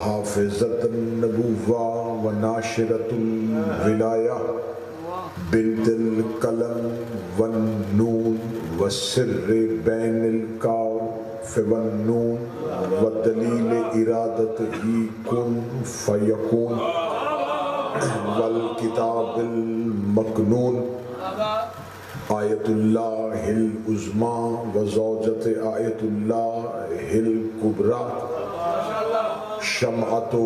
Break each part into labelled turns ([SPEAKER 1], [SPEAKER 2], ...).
[SPEAKER 1] حافظة النبوة وناشرة الولاية بنت القلم والنون والسر بين الكاف والنون ودليل إرادته كن فيكون والكتاب المكنون آية الله العظمى وزوجة آية الله الكبرى شمعة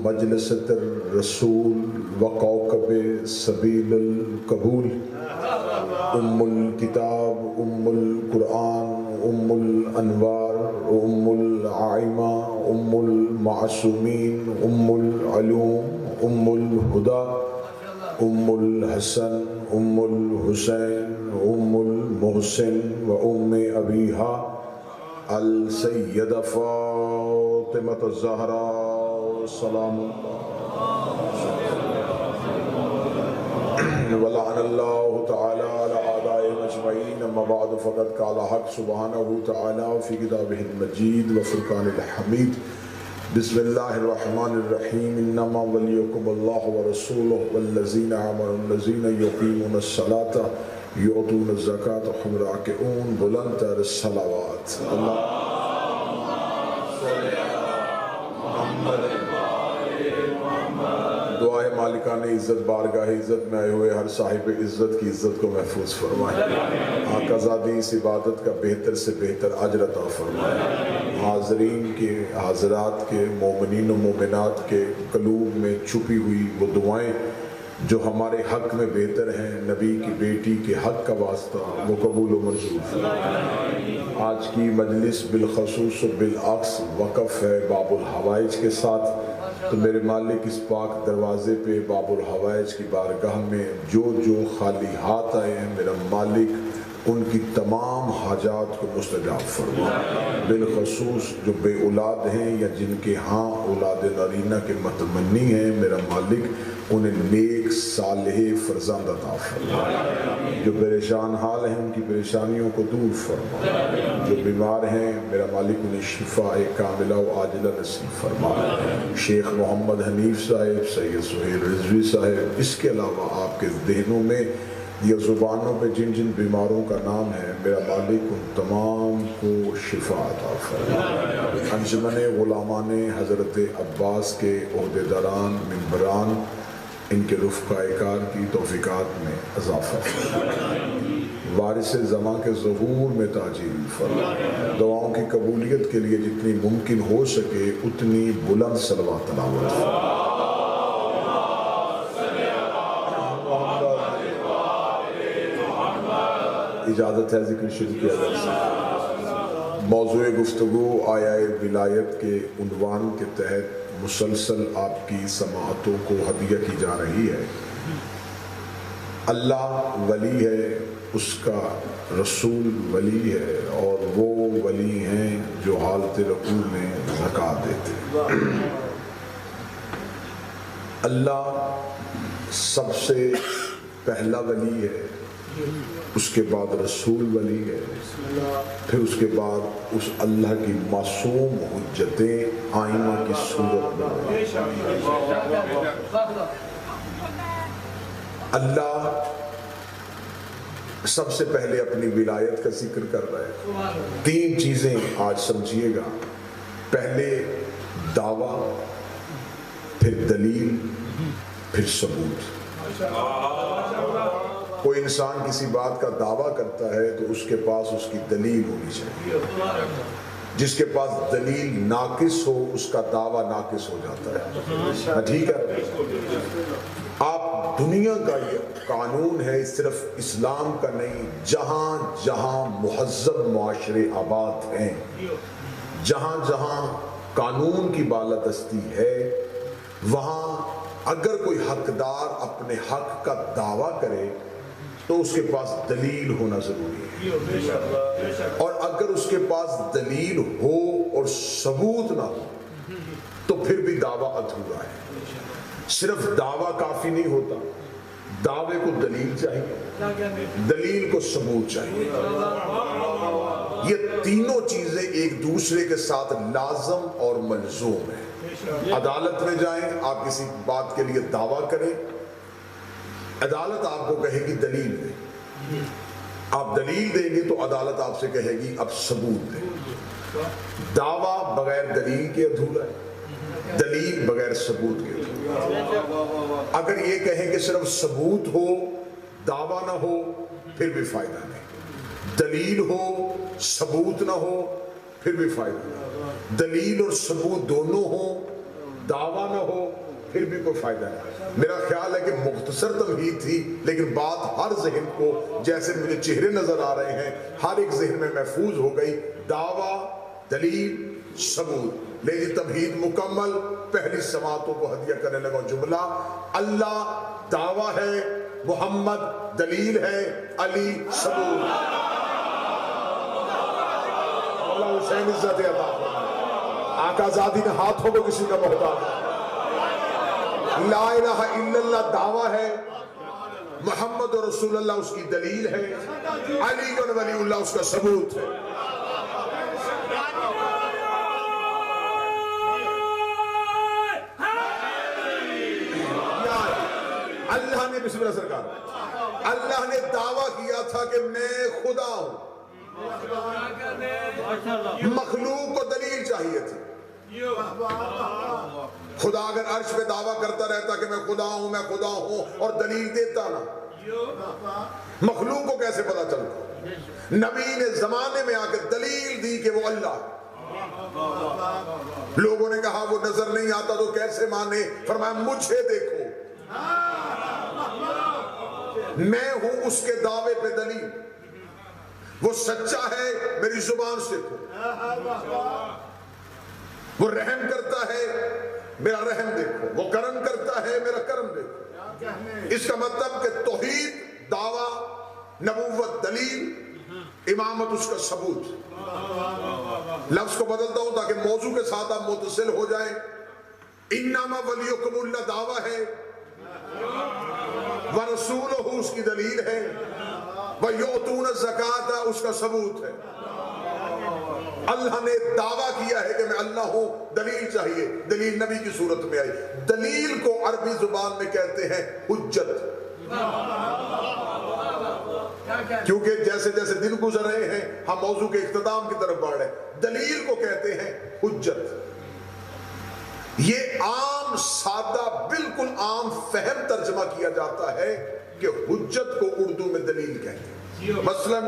[SPEAKER 1] مجلسة الرسول وكوكب سبيل القبول أم الكتاب أم القرآن أم الأنوار أم العائمة أم المعصومين أم العلوم أم الهدى أم الحسن أم الحسين أم المحسن وأم أبيها السيدة فاطمة الزهراء سلام الله ولعن الله تعالى على أعدائهم أجمعين أما بعد فقد قال حق سبحانه تعالى في كتابه المجيد وفرقان الحميد بسم الله الرحمن الرحيم إنما وليكم الله ورسوله والذين آمنوا الذين يقيمون الصلاة يؤتون الزكاة وهم راكعون بلند تر الصلوات دعائے مالکان عزت بارگاہ عزت میں آئے ہوئے ہر صاحب عزت کی عزت کو محفوظ فرمائے آقا زادی اس عبادت کا بہتر سے بہتر اجر عطا فرمائے حاضرین کے حاضرات کے مومنین و مومنات کے قلوب میں چھپی ہوئی وہ دعائیں جو ہمارے حق میں بہتر ہیں نبی کی بیٹی کے حق کا واسطہ وہ قبول و منظور فرمائے آج کی مجلس بالخصوص و بالعکس وقف ہے باب الحوائج کے ساتھ تو میرے مالک اس پاک دروازے پہ باب الحوائج کی بارگاہ میں جو خالی ہاتھ آئے ہیں میرا مالک ان کی تمام حاجات کو مستجاب فرما بالخصوص جو بے اولاد ہیں یا جن کے ہاں اولاد نرینہ کے متمنی ہیں میرا مالک انہیں نیک صالح فرزند عطا فرما جو پریشان حال ہیں ان کی پریشانیوں کو دور فرما جو بیمار ہیں میرا مالک انہیں شفاء کاملہ و عاجلہ نصیب فرما شیخ محمد حنیف صاحب سید سہیل رضوی صاحب اس کے علاوہ آپ کے ذہنوں میں یا زبانوں پہ جن جن بیماروں کا نام ہے میرا مالک ان تمام کو شفا عطا فرمائے انجمن غلامان حضرت عباس کے عہدیداران ممبران ان کے رفقائے کار کی توفیقات میں اضافہ فرمائے وارث زمان کے ظہور میں تاجیل فرمائے دعاؤں کی قبولیت کے لیے جتنی ممکن ہو سکے اتنی بلند صلوات تلاوت فرمائے اجازت ہے ذکر شروع کیا جا سکتا موضوع گفتگو آیا ولایت کے عنوان کے تحت مسلسل آپ کی سماعتوں کو ہدیہ کی جا رہی ہے اللہ ولی ہے اس کا رسول ولی ہے اور وہ ولی ہیں جو حالت رکوع میں زکوٰۃ دیتے اللہ سب سے پہلا ولی ہے اس کے بعد رسول ولی ہے پھر اس کے بعد اس اللہ کی معصوم حجتیں آئمہ کی صورت میں اللہ سب سے پہلے اپنی ولایت کا ذکر کر رہا ہے تین چیزیں آج سمجھیے گا پہلے دعویٰ پھر دلیل پھر ثبوت کوئی انسان کسی بات کا دعویٰ کرتا ہے تو اس کے پاس اس کی دلیل ہونی چاہیے جس کے پاس دلیل ناقص ہو اس کا دعویٰ ناقص ہو جاتا ہے ٹھیک ہے آپ دنیا کا یہ قانون ہے صرف اسلام کا نہیں جہاں جہاں مہذب معاشرے آباد ہیں جہاں جہاں قانون کی بالادستی ہے وہاں اگر کوئی حقدار اپنے حق کا دعویٰ کرے تو اس کے پاس دلیل ہونا ضروری ہے اور اگر اس کے پاس دلیل ہو اور ثبوت نہ ہو تو پھر بھی دعویٰ ادھورا ہے صرف دعویٰ کافی نہیں ہوتا دعوے کو دلیل چاہیے دلیل کو ثبوت چاہیے یہ تینوں چیزیں ایک دوسرے کے ساتھ لازم اور ملزوم ہیں عدالت میں جائیں، آپ کسی بات کے لیے دعویٰ کریں، عدالت آپ کو کہے گی دلیل دیں، آپ دلیل دیں گے تو عدالت آپ سے کہے گی اب ثبوت دیں۔ دعویٰ بغیر دلیل کے ادھورا ہے، دلیل بغیر ثبوت کے ادھورا۔ اگر یہ کہیں کہ صرف ثبوت ہو دعویٰ نہ ہو پھر بھی فائدہ نہیں، دلیل ہو ثبوت نہ ہو پھر بھی فائدہ نہیں، دلیل اور ثبوت دونوں ہوں دعویٰ نہ ہو پھر بھی کوئی فائدہ نہیں۔ میرا خیال ہے کہ مختصر تمہید تھی، لیکن بات ہر ذہن کو، جیسے مجھے چہرے نظر آ رہے ہیں، ہر ایک ذہن میں محفوظ ہو گئی۔ دعویٰ، دلیل، ثبوت۔ لیکن تمہید مکمل، پہلی سماعتوں کو ہدیہ کرنے لگا جملہ، اللہ دعویٰ ہے، محمد دلیل ہے، علی ثبوت۔ اللہ حسین عزت عطا فرمائے۔ آقا زادی نے ہاتھوں کو کسی کا محتاج نہیں۔ لا الہ الا اللہ دعویٰ ہے، محمد رسول اللہ اس کی دلیل ہے، علی ولی اللہ اس کا ثبوت ہے۔ اللہ نے بسم اللہ سرکار، اللہ نے دعویٰ کیا تھا کہ میں خدا ہوں، مخلوق کو دلیل چاہیے تھی۔ خدا اگر عرش پہ دعویٰ کرتا رہتا کہ میں خدا ہوں اور دلیل دیتا نا، مخلوق کو کیسے پتا چلتا؟ نبی نے زمانے میں آ کے دلیل دی کہ وہ اللہ۔ لوگوں نے کہا وہ نظر نہیں آتا تو کیسے مانے؟ فرمایا مجھے دیکھو، میں ہوں اس کے دعوے پہ دلیل، وہ سچا ہے میری زبان سے دیکھو، وہ رحم کرتا ہے میرا رحم دیکھو، وہ کرم کرتا ہے میرا کرم دیکھو۔ اس کا مطلب کہ توحید دعویٰ، نبوت دلیل، امامت اس کا ثبوت۔ لفظ کو بدلتا ہوں تاکہ موضوع کے ساتھ آپ متصل ہو جائیں۔ انما ولیکم اللہ دعویٰ ہے، ورسولہ اس کی دلیل ہے، ویؤتون الزکاۃ اس کا ثبوت ہے۔ اللہ نے دعویٰ کیا ہے کہ میں اللہ ہوں، دلیل چاہیے، دلیل نبی کی صورت میں آئی۔ دلیل کو عربی زبان میں کہتے ہیں حجت، کیونکہ جیسے جیسے دن گزر رہے ہیں ہم موضوع کے اختتام کی طرف بڑھ رہے ہیں۔ دلیل کو کہتے ہیں حجت۔ یہ عام سادہ بالکل عام فہم ترجمہ کیا جاتا ہے کہ حجت کو اردو میں دلیل کہتے ہیں۔ مثلا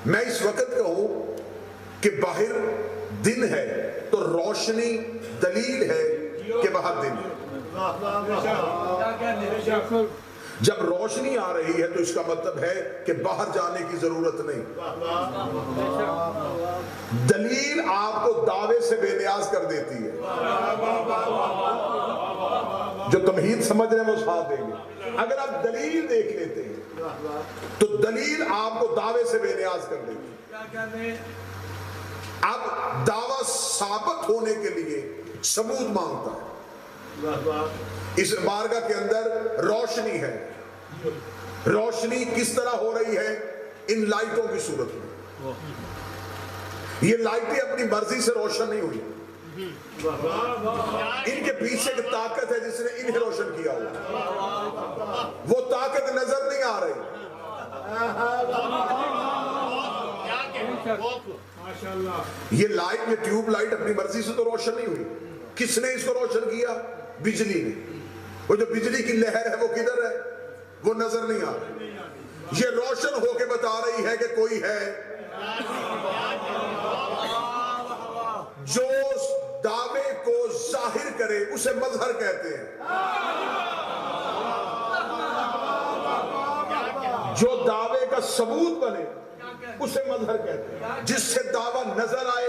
[SPEAKER 1] میں اس وقت کہوں کہ باہر دن ہے تو روشنی دلیل ہے کہ باہر دن ہے۔ جب روشنی آ رہی ہے تو اس کا مطلب ہے کہ باہر جانے کی ضرورت نہیں۔ دلیل آپ کو دعوے سے بے نیاز کر دیتی ہے۔ جو تمہید سمجھ رہے ہیں وہ ساتھ دیں گے۔ اگر آپ دلیل دیکھ لیتے ہیں تو دلیل آپ کو دعوے سے بے نیاز کر دیتی ہے۔ اب دعویٰ ثابت ہونے کے لیے ثبوت مانگتا ہے۔ اس بارگاہ کے اندر روشنی ہے، روشنی کس طرح ہو رہی ہے؟ ان لائٹوں کی صورت میں۔ یہ لائٹیں اپنی مرضی سے روشن نہیں ہوئی، ان کے پیچھے ایک طاقت ہے جس نے انہیں روشن کیا ہوا، وہ طاقت نظر نہیں آ رہی۔ یہ لائٹ، یہ ٹیوب لائٹ اپنی مرضی سے تو روشن نہیں ہوئی، کس نے اس کو روشن کیا؟ بجلی نے۔ وہ جو بجلی کی لہر ہے وہ کدھر ہے؟ وہ نظر نہیں آ رہی، یہ روشن ہو کے بتا رہی ہے کہ کوئی ہے۔ جو دعوے کو ظاہر کرے اسے مظہر کہتے ہیں، جو دعوے کا ثبوت بنے اسے مظہر کہتے ہیں، جس سے دعویٰ نظر آئے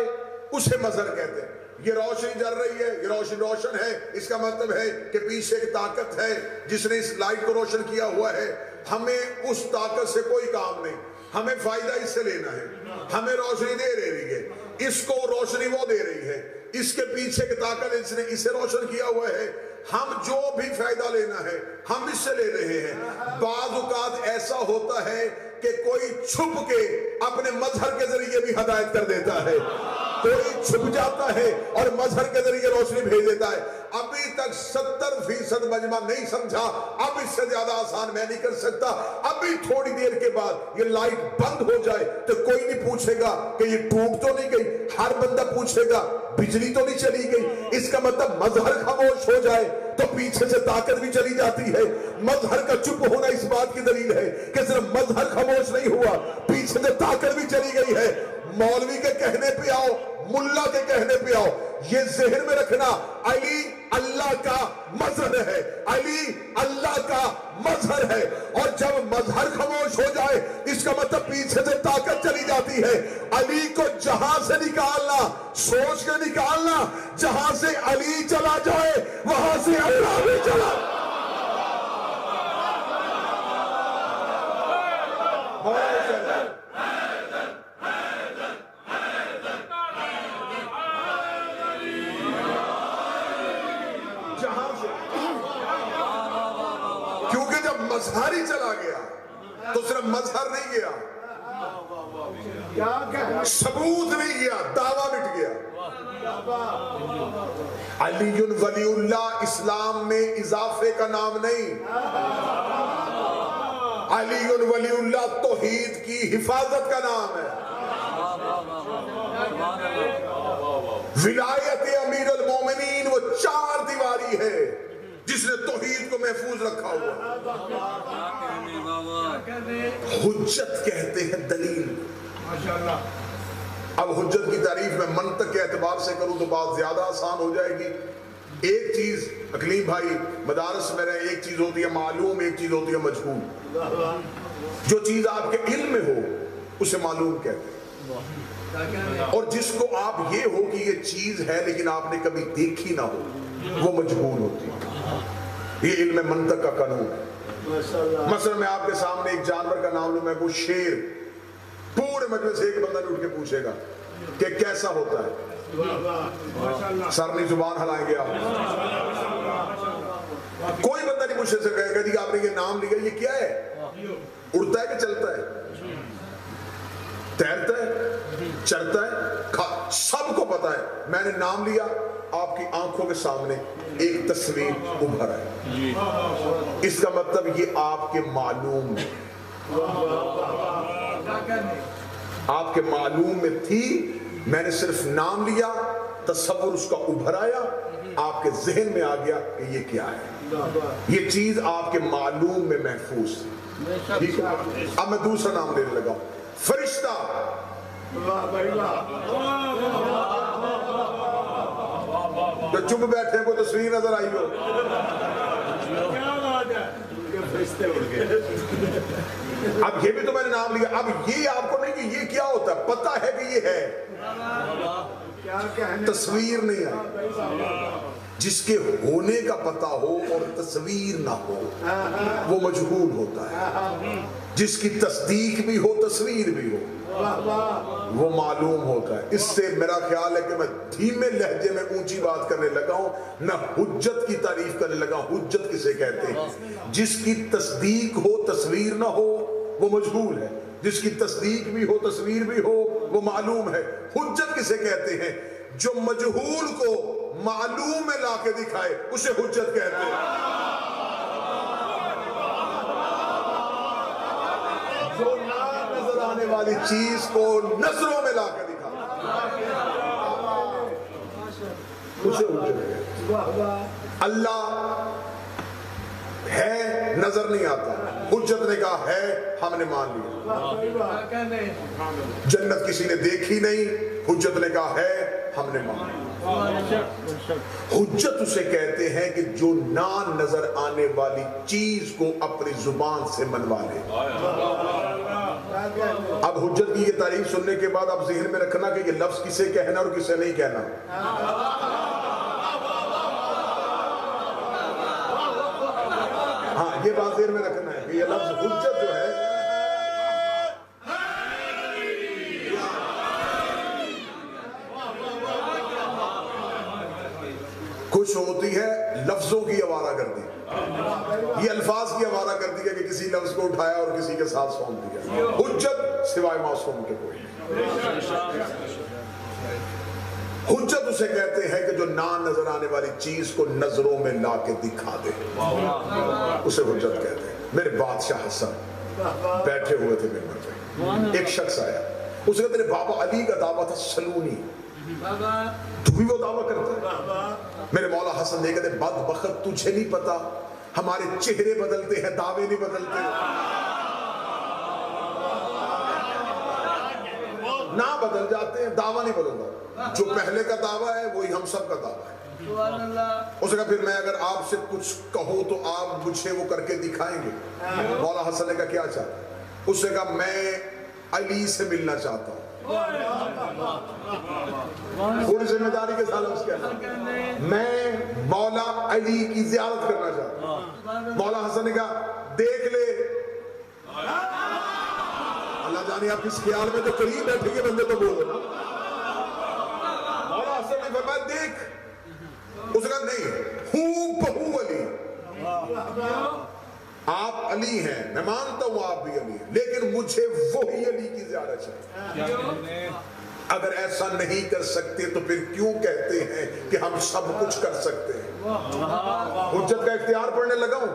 [SPEAKER 1] اسے مظہر کہتے ہیں۔ یہ روشنی جل رہی ہے، یہ روشنی روشن ہے، اس کا مطلب ہے کہ پیچھے ایک طاقت ہے جس نے اس لائٹ کو روشن کیا ہوا ہے۔ ہمیں اس طاقت سے کوئی کام نہیں، ہمیں فائدہ اس سے لینا ہے، ہمیں روشنی دے رہی ہے، اس کو روشنی وہ دے رہی ہے، اس کے پیچھے کی طاقت جس نے اسے روشن کیا ہوا ہے، ہم جو بھی فائدہ لینا ہے ہم اس سے لے رہے ہیں۔ بعض اوقات ایسا ہوتا ہے کہ کوئی چھپ کے اپنے مظہر کے ذریعے بھی ہدایت کر دیتا ہے۔ کوئی چھپ جاتا ہے اور مظہر کے ذریعے روشنی بھیج دیتا ہے. ابھی تک 70% مجمع نہیں سمجھا. اب اس سے زیادہ آسان میں نہیں کر سکتا. ابھی تھوڑی دیر کے بعد یہ لائٹ بند ہو جائے تو کوئی نہیں پوچھے گا کہ یہ ٹوٹ تو نہیں گئی. ہر بندہ پوچھے گا بجلی تو نہیں چلی گئی. اس کا مطلب مظہر خاموش ہو جائے تو پیچھے سے طاقت بھی چلی جاتی ہے. مظہر کا چپ ہونا اس بات کی دلیل ہے کہ صرف مظہر خاموش نہیں ہوا, پیچھے سے طاقت بھی چلی گئی ہے. مولوی کے کہنے پہ آؤ, ملا کے کہنے پہ آؤ, یہ ذہن میں رکھنا علی اللہ کا مظہر ہے, علی اللہ کا مظہر ہے. اور جب مظہر خاموش ہو جائے اس کا مطلب پیچھے سے طاقت چلی جاتی ہے. علی کو جہاں سے نکالنا, سوچ کے نکالنا, جہاں سے علی چلا جائے وہاں سے اللہ بھی چلا. کیونکہ جب مظہر ہی چلا گیا تو صرف مظہر نہیں گیا, ثبوت نہیں گیا, دعویٰ مٹ گیا. علی ولی اللہ اسلام میں اضافے کا نام نہیں. علی ولی اللہ توحید کی حفاظت کا نام ہے. ولایت امیر المومنین وہ چار دیواری ہے جس نے توحید کو محفوظ رکھا ہوا. حجت کہتے ہیں دلیل. اب حجت کی تعریف میں منطق کے اعتبار سے کروں تو بات زیادہ آسان ہو جائے گی. ایک چیز اقلیم بھائی مدارس میں رہے, ایک چیز ہوتی ہے معلوم, ایک چیز ہوتی ہے مجہول. جو چیز آپ کے علم میں ہو اسے معلوم کہتے ہیں, اور جس کو آپ یہ ہو کہ یہ چیز ہے لیکن آپ نے کبھی دیکھی نہ ہو وہ مجہول ہوتی ہے. یہ علم منطق کا قانون ہے. مثلا میں آپ کے سامنے ایک جانور کا نام لوں, میں وہ شیر, پورے مجمع سے ایک بندہ نے اٹھ کے پوچھے گا کہ کیسا ہوتا ہے, سر نہیں زبان ہلائیں گے آپ. کوئی بندہ نہیں مجھ سے کہے گا جی آپ نے یہ نام لیا, یہ کیا ہے, اڑتا ہے کہ چلتا ہے, تیرتا ہے, چڑھتا ہے, سب کو پتا ہے. میں نے نام لیا, آپ کی آنکھوں کے سامنے ایک تصویر ابھر ہے, اس کا مطلب یہ آپ کے معلوم ہے, آپ کے معلوم میں تھی. میں نے صرف نام لیا, تصور اس کا ابھر آیا, آپ کے ذہن میں آ گیا کہ یہ کیا ہے. یہ چیز آپ کے معلوم میں محفوظ تھی. اب میں دوسرا نام لینے لگا, فرشتہ. جو چپ بیٹھے کو تصویر نظر آئی ہو, اب یہ بھی تو میں نے نام لیا. اب یہ آپ کو نہیں کہ یہ کیا ہوتا ہے, پتہ ہے کہ یہ ہے, تصویر نہیں آئی. جس کے ہونے کا پتہ ہو اور تصویر نہ ہو وہ مجہول ہوتا ہے. جس کی تصدیق بھی ہو تصویر بھی ہو وہ معلوم ہوتا ہے. اس سے میرا خیال ہے کہ میں دھیمے لہجے میں اونچی بات کرنے لگا ہوں, میں حجت کی تعریف کرنے لگا ہوں. حجت کسے کہتے ہیں؟ جس کی تصدیق ہو تصویر نہ ہو وہ مجہول ہے, جس کی تصدیق بھی ہو تصویر بھی ہو وہ معلوم ہے. حجت کسے کہتے ہیں؟ جو مجہول کو معلوم میں لا کے دکھائے اسے حجت کہتے ہیں. جو نہ نظر آنے والی چیز کو نظروں میں لا کے دکھائے اسے حجت کہتے ہیں. اللہ ہے, نظر نہیں آتا, حجت نے کہا ہے, ہم نے مان لیا. جنت کسی نے دیکھی نہیں, حجت نے کہا ہے, ہم نے مان لیا. حجت اسے کہتے ہیں کہ جو نہ نظر آنے والی چیز کو اپنی زبان سے منوا لے. اب حجت کی یہ تعریف سننے کے بعد اب ذہن میں رکھنا کہ یہ لفظ کسے کہنا اور کسے نہیں کہنا. ہاں یہ بات ذہن میں رکھنا ہے کہ یہ لفظ حجت جو ہے کچھ ہوتی ہے لفظوں کی آوارہ گردی. یہ الفاظ کی آوارہ گردی ہے کہ کسی لفظ کو اٹھایا اور کسی کے ساتھ سونپ دیا. حجت سوائے معصوم کے کوئی نہیں. حجت اسے کہتے ہیں کہ جو نہ نظر آنے والی چیز کو نظروں میں لا کے دکھا دے، اسے حجت کہتے ہیں۔ میرے بادشاہ حسن بیٹھے ہوئے تھے ممبر پہ، ایک شخص آیا، اس نے تیرے بابا علی کا دعویٰ تھا سلونی، تو بھی وہ دعویٰ کرتا ہے؟ میرے مولا حسن نے کہتے بدبخت تجھے نہیں پتا ہمارے چہرے بدلتے ہیں، دعوے نہیں بدلتے، نہ بدل جاتے ہیں، دعویٰ نہیں بدلتا، جو پہلے کا دعویٰ ہے وہی ہم سب کا دعویٰ ہے۔ اس نے کہا پھر میں اگر آپ سے کچھ کہوں تو آپ مجھے وہ کر کے دکھائیں گے؟ مولا حسن نے کہا کیا چاہتا ہے؟ اس نے کہا میں علی سے ملنا چاہتا ہوں۔ پوری ذمہ داری کے ساتھ اس کہا میں مولا علی کی زیارت کرنا چاہتا ہوں۔ مولا حسن نے کہا دیکھ لے، اللہ جانے آپ کس خیال میں تو قریب بیٹھے گے بندے تو بولو نا۔ مولا حسن نے فرمایا دیکھ، اس نے کہا نہیں، ہوں بہو علی، آپ علی ہیں، میں مانتا ہوں آپ بھی علی ہیں، لیکن مجھے وہی علی کی زیارت چاہیے۔ اگر ایسا نہیں کر سکتے تو پھر کیوں کہتے ہیں کہ ہم سب کچھ کر سکتے ہیں؟ حجت کا اختیار پڑھنے لگا ہوں،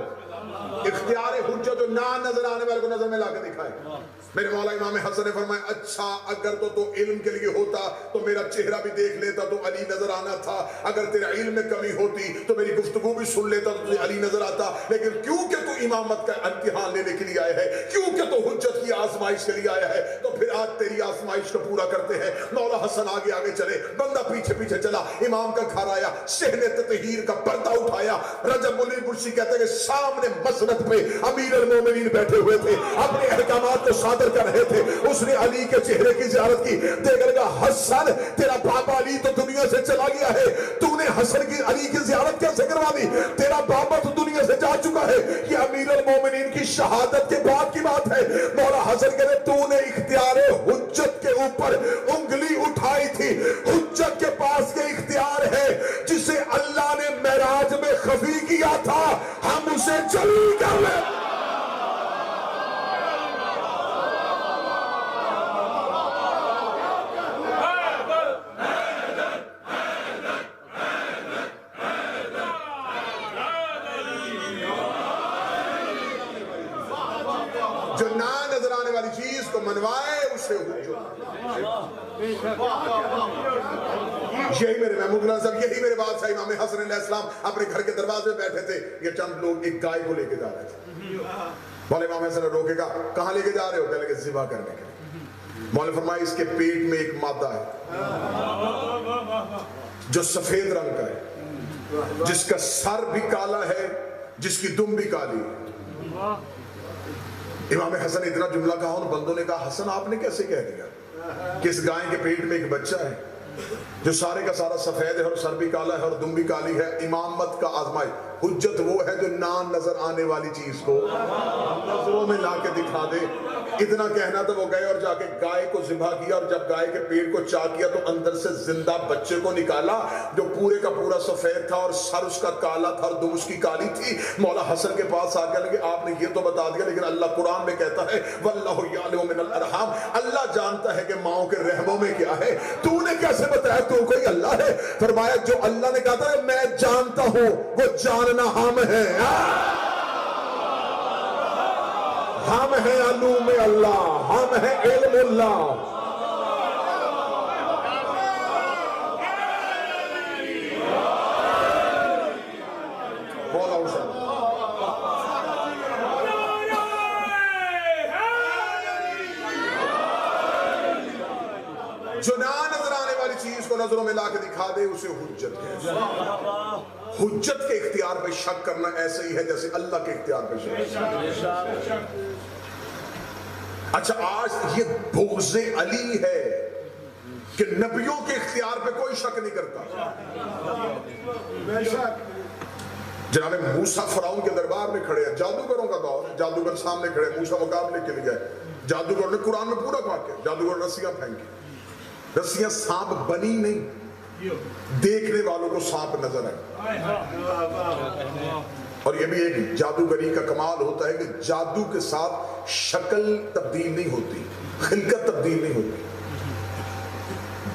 [SPEAKER 1] اختیار حجت جو نہ نظر آنے والے کو نظر میں لا کے دکھائے۔ میرے مولا امام حسن نے فرمایا اچھا اگر تو علم کے لیے ہوتا تو میرا چہرہ بھی دیکھ لیتا تو علی نظر آنا تھا، اگر تیرا علم میں کمی ہوتی تو میری گفتگو بھی سن لیتا تو تجھے علی نظر آتا، لیکن کیونکہ تو امامت کا امتحان لینے کے لیے آیا ہے، کیونکہ تو حجت کی آزمائش کے لیے آیا ہے، تو پھر آج تیری آزمائش کو پورا کرتے ہیں۔ مولا حسن آگے آگے چلے، بندہ پیچھے پیچھے چلا، امام کا گھر آیا، صحن تطہیر کا پردہ اٹھایا، رجب ملی مرسی کہتے ہیں کہ سامنے مسند پہ امیر المومنین بیٹھے ہوئے تھے، اپنے احکامات کو صادر کر رہے تھے۔ اس نے علی کے چہرے کی زیارت کی، دیکھ لگا حسن تیرا بابا علی تو دنیا سے چلا گیا ہے، تو نے حسن کی علی کی زیارت کیسے کروا دی؟ تیرا بابا تو دنیا سے جا چکا ہے، یہ امیر المومنین کی شہادت کے بعد کی بات ہے۔ مولا حسن کہتے تو نے اختیار حجت کے اوپر انگلی اٹھائی تھی، حجت کے پاس یہ اختیار ہے جسے اللہ نے معراج میں خفی کیا تھا، ہم اسے جلی کر لیں۔ جو نہ نظر آنے والی چیز کو منوائے اسے حجت۔ یہی میرے محمود اللہ صاحب، یہی میرے بادشاہ امام حسن علیہ السلام اپنے گھر کے دروازے میں بیٹھے تھے، یہ چند لوگ ایک گائے کو لے کے جا رہے تھے۔ مولا امام حسن نے روکے گا کہاں لے کے جا رہے ہو؟ کہنے لگے ذبح کرنے کے لیے۔ مولا فرمایا اس کے پیٹ میں ایک مادہ ہے جو سفید رنگ کا ہے، جس کا سر بھی کالا ہے، جس کی دم بھی کالی ہے۔ امام حسن اتنا جملہ کہا، ان بندوں نے کہا حسن آپ نے کیسے کہہ دیا کہ اس گائے کے پیٹ میں ایک بچہ ہے جو سارے کا سارا سفید ہے اور سر بھی کالا ہے اور دم بھی کالی ہے؟ امامت کا آزمائش، حجت وہ ہے جو نہ نظر آنے والی چیز کو نظروں میں لا کے دکھا دے۔ اتنا کہنا تھا، وہ گئے اور جا کے گائے کو ذبح کیا، اور جب گائے کے پیٹ کو چاک کیا تو اندر سے زندہ بچے کو نکالا جو پورے کا پورا سفید تھا اور سر اس کا کالا تھا اور دم اس کی کالی تھی۔ مولا حسن کے پاس آ کے لگے آپ نے یہ تو بتا دیا، لیکن اللہ قرآن میں کہتا ہے واللہ یعلم من الارحام، اللہ جانتا ہے کہ ماؤں کے رحموں میں کیا ہے، تو نے کیسے بتایا تو کوئی اللہ ہے؟ فرمایا جو اللہ نے کہا تھا میں جانتا ہوں وہ جاننا ہم ہیں، ہم ہیں علوم اللہ، ہم ہیں علم اللہ۔ بولا حسین جو نہ نظر آنے والی چیز کو نظروں میں لا کے دکھا دے اسے حجت کہتے ہیں۔ حجت کے اختیار پہ شک کرنا ایسے ہی ہے جیسے اللہ کے اختیار پہ شک۔ اچھا آج یہ بغض علی ہے کہ نبیوں کے اختیار پہ کوئی شک نہیں کرتا۔ جناب موسیٰ فرعون کے دربار میں کھڑے ہیں، جادوگروں کا دور ہے، جادوگر سامنے کھڑے ہیں، موسیٰ مقابلے کے لیے گئے، جادوگر نے قرآن میں پورا واقعہ، جادوگر رسیاں پھینکی، رسیاں سانپ بنی نہیں، دیکھنے والوں کو سانپ نظر آئے۔ اور یہ بھی ایک جادوگری کا کمال ہوتا ہے کہ جادو کے ساتھ شکل تبدیل نہیں ہوتی، خلقت تبدیل نہیں ہوتی۔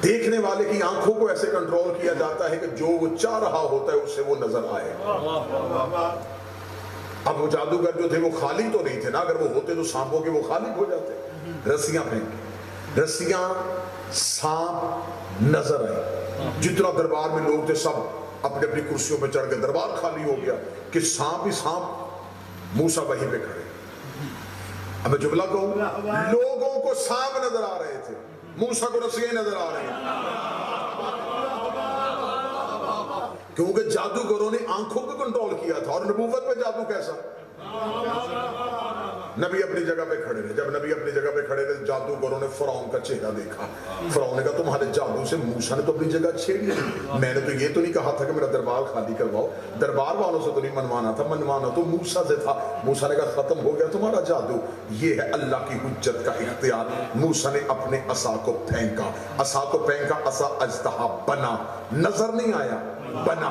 [SPEAKER 1] دیکھنے والے کی آنکھوں کو ایسے کنٹرول کیا جاتا ہے کہ جو وہ چاہ رہا ہوتا ہے اسے وہ نظر آئے. اب وہ جادوگر جو تھے وہ خالی تو نہیں تھے نا, اگر وہ ہوتے تو سانپوں کے وہ خالی ہو جاتے. رسیاں پھینک, رسیاں سانپ نظر آئے. جتنا دربار میں لوگ تھے سب اپنی اپنی کرسیوں پہ چڑھ گئے, دربار خالی ہو گیا کہ سانپ ہی سانپ موسیٰ وہیں پہ کھڑے. اب میں جملہ کہوں, لوگوں کو سانپ نظر آ رہے تھے, موسیٰ کو رسیاں نظر آ رہے ہیں, کیونکہ جادوگروں نے آنکھوں کو کنٹرول کیا تھا. اور نبوت پہ جادو کیسا؟ نبی اپنی جگہ پہ کھڑے رہے. جب نبی اپنی جگہ پہ کھڑے رہے جادوگروں نے فرعون کا چہرہ دیکھا. فرعون نے کہا تمہارے جادو سے موسیٰ نے تو اپنی جگہ چھیڑ لی, میں نے تو یہ تو نہیں کہا تھا کہ میرا دربار خالی کرواؤ, دربار والوں سے تو نہیں منوانا تھا, منوانا تو موسیٰ سے تھا. موسیٰ نے کہا ختم ہو گیا تمہارا جادو. یہ ہے اللہ کی حجت کا اختیار. موسیٰ نے اپنے عصا کو پھینکا, عصا کو پھینکا, عصا اژدہا بنا, نظر نہیں آیا, بنا,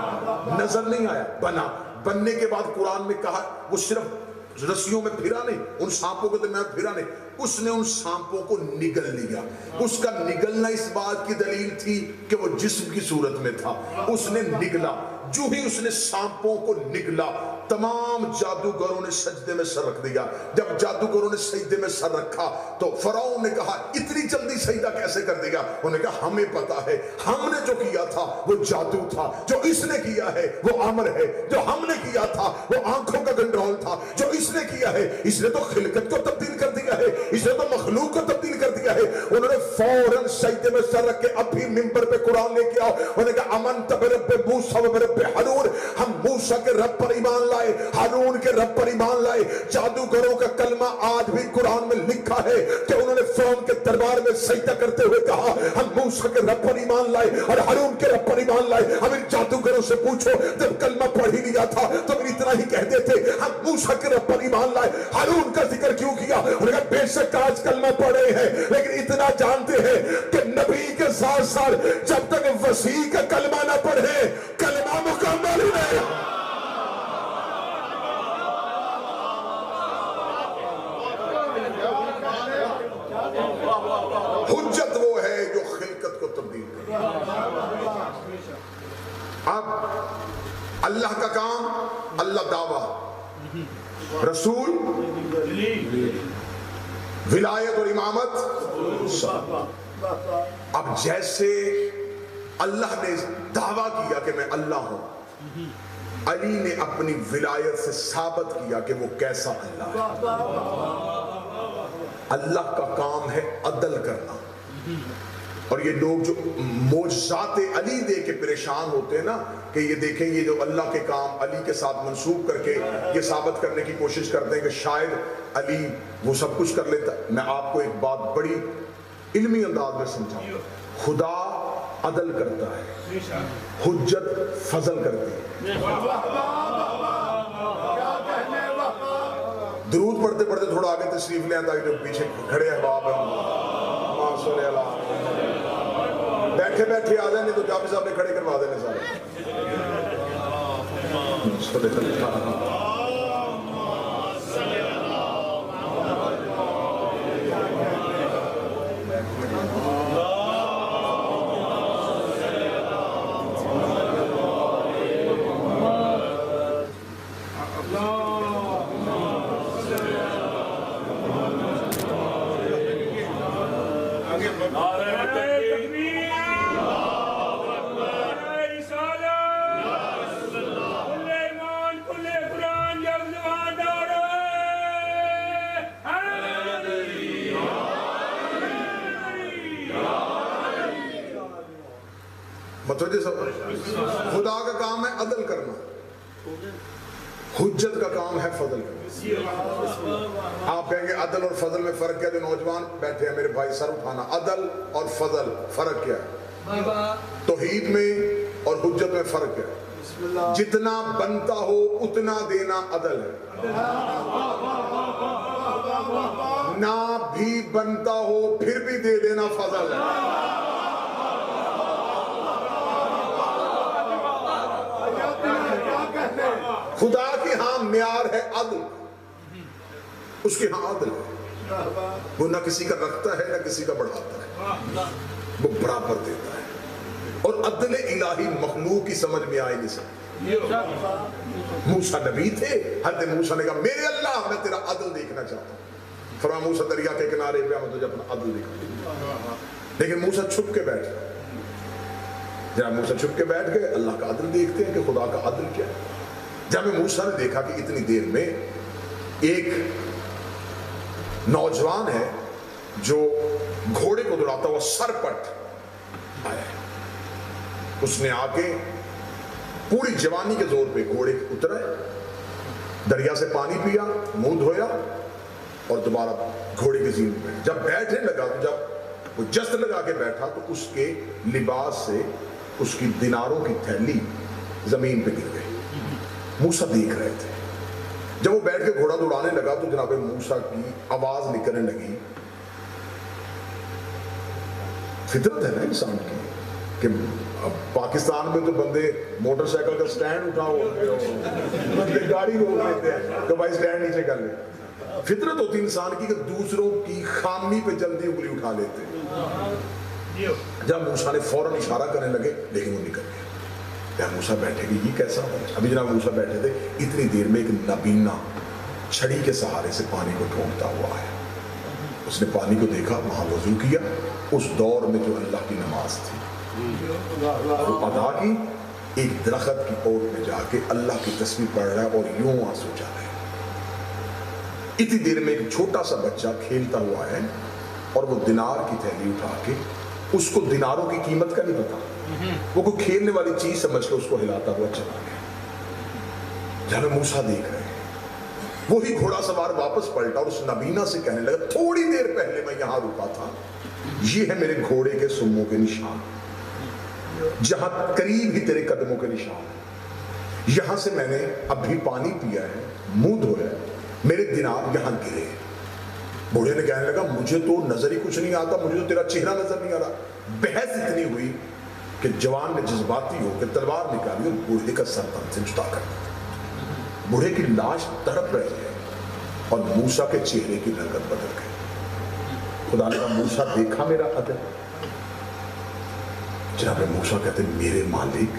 [SPEAKER 1] نظر نہیں آیا, بنا. بننے کے بعد قرآن میں کہا وہ صرف رسیوں میں پھرا نہیں, ان سانپوں کے درمیان پھرا نہیں, اس نے ان سانپوں کو نگل لیا. اس کا نگلنا اس بات کی دلیل تھی کہ وہ جسم کی صورت میں تھا. اس نے نگلا, جو ہی اس نے سانپوں کو نگلا تمام جادوگروں نے سجدے میں سر رکھ دیا. جب جادوگروں نے سجدے میں سر رکھا تو فرعون نے کہا اتنی جلدی سجدہ کیسے کر دیا؟ انہوں نے کہا ہمیں پتا ہے, ہم نے جو کیا تھا وہ جادو تھا, جو اس نے کیا ہے وہ امر ہے, جو ہم نے کیا تھا وہ آنکھوں کا کنٹرول تھا, جو اس نے کیا ہے اس نے تو خلقت کو تبدیل کر دیا ہے, اس نے تو مخلوق کو تبدیل کر دیا ہے. انہوں نے فوراً سجدے میں سر رکھ کے اب بھی منبر پہ قرآن لے کے آؤ. انہوں نے کہا آمنت برب موسیٰ و برب ہارون, ہم موسیٰ کے رب پر ایمان لائے, ہارون کے رب پر ایمان لائے. جادوگروں کا کلمہ آج بھی قرآن میں لکھا ہے کہ انہوں نے فرعون کے دربار میں سجدہ کرتے ہوئے کہا ہم موسیٰ کے رب پر ایمان لائے اور ہارون کے رب پر ایمان لائے. ہم ان جادوگروں سے پوچھو جب کلمہ پڑھ ہی لیا تھا تو اتنا ہی کہہ دیتے ہم موسیٰ کے رب پر ایمان لائے, ہارون کا ذکر کیوں کیا؟ انہوں نے کہا بے شک آج کلمہ پڑھے ہیں لیکن اتنا جانتے ہیں کہ نبی کے ساتھ ساتھ جب تک وسیع کا کلمہ نہ پڑھے کلمہ مکمل ہی نہیں. حجت وہ ہے جو خلقت کو تبدیل کرے. اب اللہ کا کام, اللہ دعویٰ, رسول ولایت اور امامت. اب جیسے اللہ نے دعویٰ کیا کہ میں اللہ ہوں, علی نے اپنی ولایت سے ثابت کیا کہ وہ کیسا اللہ ہے. اللہ کا کام ہے عدل کرنا. اور یہ لوگ جو معجزات علی دے کے پریشان ہوتے ہیں نا کہ یہ دیکھیں یہ جو اللہ کے کام علی کے ساتھ منسوب کر کے یہ ثابت کرنے کی کوشش کرتے ہیں کہ شاید علی وہ سب کچھ کر لیتا. میں آپ کو ایک بات بڑی علمی انداز میں سمجھاؤں. خدا عدل کرتا ہے, حجت فضل کرتی ہے. درود پڑھتے پڑھتے تھوڑا آگے تشریف لے آتا ہے جو پیچھے کھڑے احباب ہیں بیٹھے بیٹھے آ جائیں, نہیں تو جابر صاحب نے کھڑے کروا دینے سارے. خدا کا کام ہے عدل کرنا, حجت کا کام ہے فضل کرنا. آپ کہیں گے عدل اور فضل میں فرق کیا؟ جو نوجوان بیٹھے ہیں میرے بھائی سر اٹھانا, عدل اور فضل فرق کیا ہے؟ توحید میں اور حجت میں فرق کیا ہے؟ جتنا بنتا ہو اتنا دینا عدل ہے, نہ بھی بنتا ہو پھر بھی دے دینا فضل ہے. خدا کی ہاں معیار ہے عدل, اس کے ہاں عدل ہے. وہ نہ کسی کا رکھتا ہے نہ کسی کا بڑھاتا ہے. وہ برابر دیتا ہے، اور عدل الہی مخلوق کی سمجھ میں آئے نہیں سکتی۔ موسیٰ نبی تھے، حضرت موسیٰ نے کہا میرے اللہ میں تیرا عدل دیکھنا چاہتا ہوں۔ فرمایا موسیٰ دریا کے کنارے پہ میں تجھے اپنا عدل دکھاؤں، لیکن موسیٰ چھپ کے بیٹھ گئے۔ جب موسیٰ چھپ کے بیٹھ گئے، اللہ کا عدل دیکھتے ہیں کہ خدا کا عدل کیا ہے۔ جب موسیٰ نے دیکھا کہ اتنی دیر میں ایک نوجوان ہے جو گھوڑے کو دوڑاتا ہوا سرپٹ آیا ہے، اس نے آ کے پوری جوانی کے زور پہ گھوڑے اترا، دریا سے پانی پیا، منہ دھویا اور دوبارہ گھوڑے کے زین پہ جب بیٹھنے لگا، تو جب وہ جست لگا کے بیٹھا تو اس کے لباس سے اس کی دیناروں کی تھیلی زمین پہ گر گئی۔ موسیٰ دیکھ رہے تھے۔ جب وہ بیٹھ کے گھوڑا دوڑانے لگا تو جناب موسیٰ کی آواز نکلنے لگی۔ فطرت ہے نا انسان کی کہ پاکستان میں تو بندے موٹر سائیکل کا سٹینڈ اٹھاؤ، بندے گاڑی روک لیتے ہیں کہ بھائی سٹینڈ نیچے کر لے۔ فطرت ہوتی انسان کی کہ دوسروں کی خامی پہ جلدی انگلی اٹھا لیتے ہیں۔ جب موسیٰ نے فوراً اشارہ کرنے لگے، لیکن وہ نکل گیا۔ جب موسیٰ بیٹھے گی یہ کیسا ہو؟ ابھی جناب موسیٰ بیٹھے تھے، اتنی دیر میں ایک نبینا چھڑی کے سہارے سے پانی کو ٹھونکتا ہوا آیا۔ اس نے پانی کو دیکھا، وہاں وضو کیا، اس دور میں جو اللہ کی نماز تھی وہ ادا کی، ایک درخت کی اوٹ میں جا کے اللہ کی تسبیح پڑھ رہا ہے اور یوں آنسو جا رہے ہیں۔ اتنی دیر میں ایک چھوٹا سا بچہ کھیلتا ہوا ہے اور وہ دینار کی تھیلی اٹھا کے، اس کو دیناروں کی قیمت کا نہیں پتا، وہ کوئی کھیلنے والی چیز سمجھ کے اس کو ہلاتا ہوا چلا گیا۔ جب موسیٰ دیکھ رہے ہیں، وہی گھوڑا سوار واپس پلٹا اور اس نبینا سے کہنے لگا تھوڑی دیر پہلے میں یہاں رکا تھا، یہ ہے میرے گھوڑے کے سموں کے نشان، جہاں قریب ہی تیرے قدموں کے نشان، یہاں سے میں نے ابھی پانی پیا ہے، منہ دھویا ہے، میرے دینار یہاں گرے۔ بوڑھے نے کہنے لگا مجھے تو نظر ہی کچھ نہیں آتا، مجھے تو تیرا چہرہ نظر نہیں آ رہا۔ بحث اتنی ہوئی کہ جوان نے جذباتی ہو کے تلوار نکالی اور بوڑھے کا سر تن سے جدا کر دیا۔ بوڑھے کی لاش تڑپ رہی ہے اور موسیٰ کے چہرے کی رنگت بدل گئی۔ خدا نے کہا موسیٰ دیکھا میرا عدل؟ جناب موسیٰ کہتے ہیں میرے مالک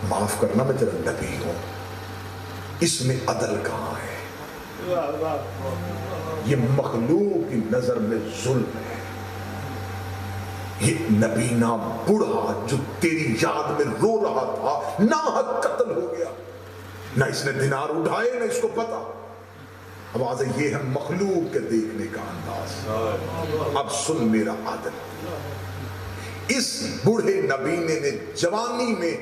[SPEAKER 1] معاف کرنا، میں تیرا نبی ہوں، اس میں عدل کہاں ہے؟ یہ مخلوق کی نظر میں ظلم ہے۔ یہ نبینا بوڑھا جو تیری یاد میں رو رہا تھا ناحق قتل ہو گیا، نہ اس نے دینار اٹھائے نہ اس کو پتا۔ اب آج یہ ہے مخلوق کے دیکھنے کا انداز۔ اب سن میرا عادل، اس بوڑھے نبینے نے جوانی میں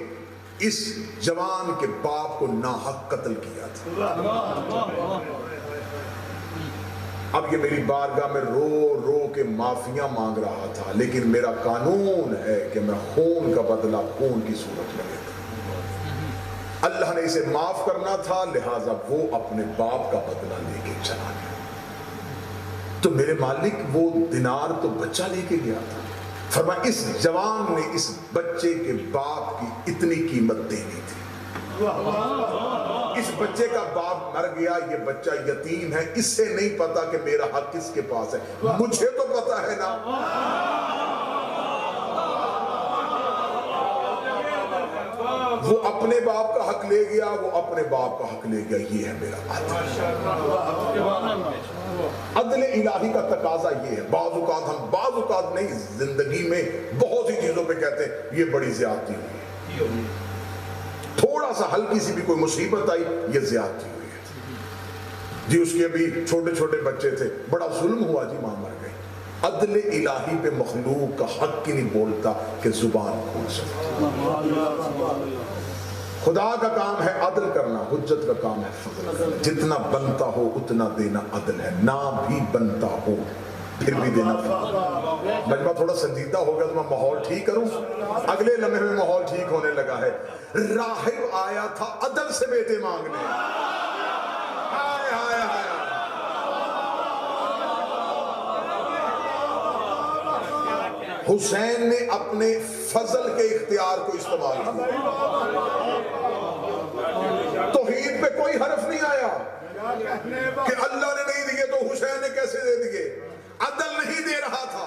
[SPEAKER 1] اس جوان کے باپ کو ناحق قتل کیا تھا۔ اب یہ میری بارگاہ میں رو رو کے معافیاں مانگ رہا تھا، لیکن میرا قانون ہے کہ میں خون کا بدلہ خون کی صورت میں لیتا۔ اللہ نے اسے معاف کرنا تھا، لہٰذا وہ اپنے باپ کا بدلہ لے کے چلا گیا۔ تو میرے مالک وہ دینار تو بچہ لے کے گیا تھا، فرمایا اس جوان نے اس بچے کے باپ کی اتنی قیمت دینی تھی۔ اس بچے کا باپ مر گیا، یہ بچہ یتیم ہے، اس سے نہیں پتا کہ میرا حق کس کے پاس ہے، مجھے تو پتا ہے نا۔ وہ اپنے باپ کا حق لے گیا، وہ اپنے باپ کا حق لے گیا، یہ ہے میرا عدل۔ عدل الہی کا تقاضا یہ ہے۔ بعض اوقات ہم بعض اوقات نہیں، زندگی میں بہت سی چیزوں پہ کہتے ہیں یہ بڑی زیادتی ہوئی ہے، تھوڑا سا ہلکی سی بھی کوئی مصیبت آئی یہ زیادتی ہوئی ہے جی، اس کے ابھی چھوٹے چھوٹے بچے تھے، بڑا ظلم ہوا جی، ماں مر گئی۔ عدل الہی پہ مخلوق کا حق ہی نہیں بولتا کہ زبان کھول سکتا۔ خدا کا کام ہے عدل کرنا، حجت کا کام ہے فضل کرنا۔ جتنا بنتا ہو اتنا دینا عدل ہے، نہ بھی بنتا ہو پھر بھی دینا فضل۔ مجمع تھوڑا سنجیدہ ہو گیا تو میں ماحول ٹھیک کروں، اگلے لمحے میں ماحول ٹھیک ہونے لگا ہے۔ راہب آیا تھا عدل سے بیٹے مانگنے، ہائے ہائے ہائے، حسین نے اپنے فضل کے اختیار کو استعمال کیا۔ توحید پہ کوئی حرف نہیں آیا کہ اللہ نے نہیں دیے تو حسین نے کیسے دے دیے، عدل نہیں دے رہا تھا۔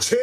[SPEAKER 1] 6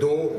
[SPEAKER 1] 2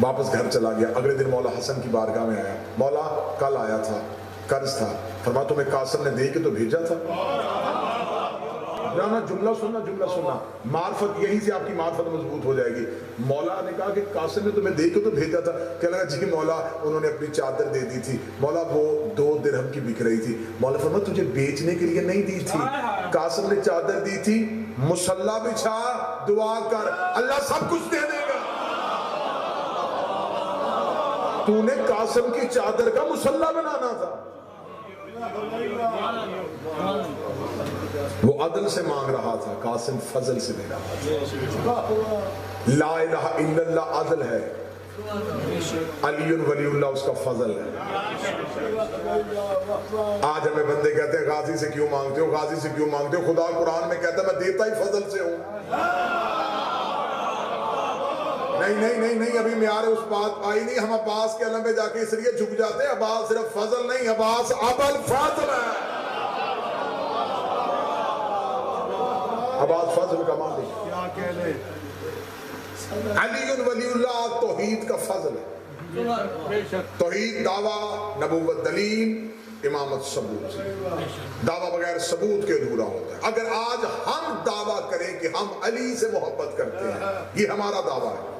[SPEAKER 1] واپس گھر چلا گیا. اگلے دن مولا حسن کی بارگاہ میں آیا. مولا کل آیا تھا, قرض تھا. فرمایا تمہیں قاسم نے دے کے تو بھیجا تھا. جانا جملہ سننا, جملہ سننا. معرفت یہی سے آپ کی معرفت مضبوط ہو جائے گی. مولا نے کہا کہ قاسم نے تمہیں دے کے تو بھیجا تھا. کہنے لگا جی مولا انہوں نے اپنی چادر دے دی تھی. مولا وہ 2 درہم کی بک رہی تھی. مولا فرمایا تجھے بیچنے کے لیے نہیں دی تھی, قاسم نے چادر دی تھی. مصلی بچھا, دعا کر, اللہ سب کچھ دے دے گا. تو نے قاسم کی چادر کا مصلی بنانا تھا. وہ عدل سے مانگ رہا تھا, قاسم فضل سے دے رہا تھا. لا الہ الا اللہ عدل ہے, علی ولی اللہ اس کا فضل ہے. آج ہمیں بندے کہتے ہیں غازی سے کیوں مانگتے ہو, غازی سے کیوں مانگتے ہو. خدا قرآن میں کہتا ہے میں دیتا ہی فضل سے ہوں. نہیں نہیں نہیں نہیں, ابھی معیار اس بات آئی نہیں. ہم عباس کے علم پہ جا کے اس لیے جھک جاتے ہیں. عباس صرف فضل نہیں, عباس ابل فضل ہے. عباس فضل کا مالک. کیا کہنے, علی ولی اللہ توحید کا فضل ہے. توحید دعویٰ, نبوت دلیل, امامت ثبوت. دعویٰ بغیر ثبوت کے ادھورا ہوتا ہے. اگر آج ہم دعویٰ کریں کہ ہم علی سے محبت کرتے ہیں, یہ ہمارا دعویٰ ہے.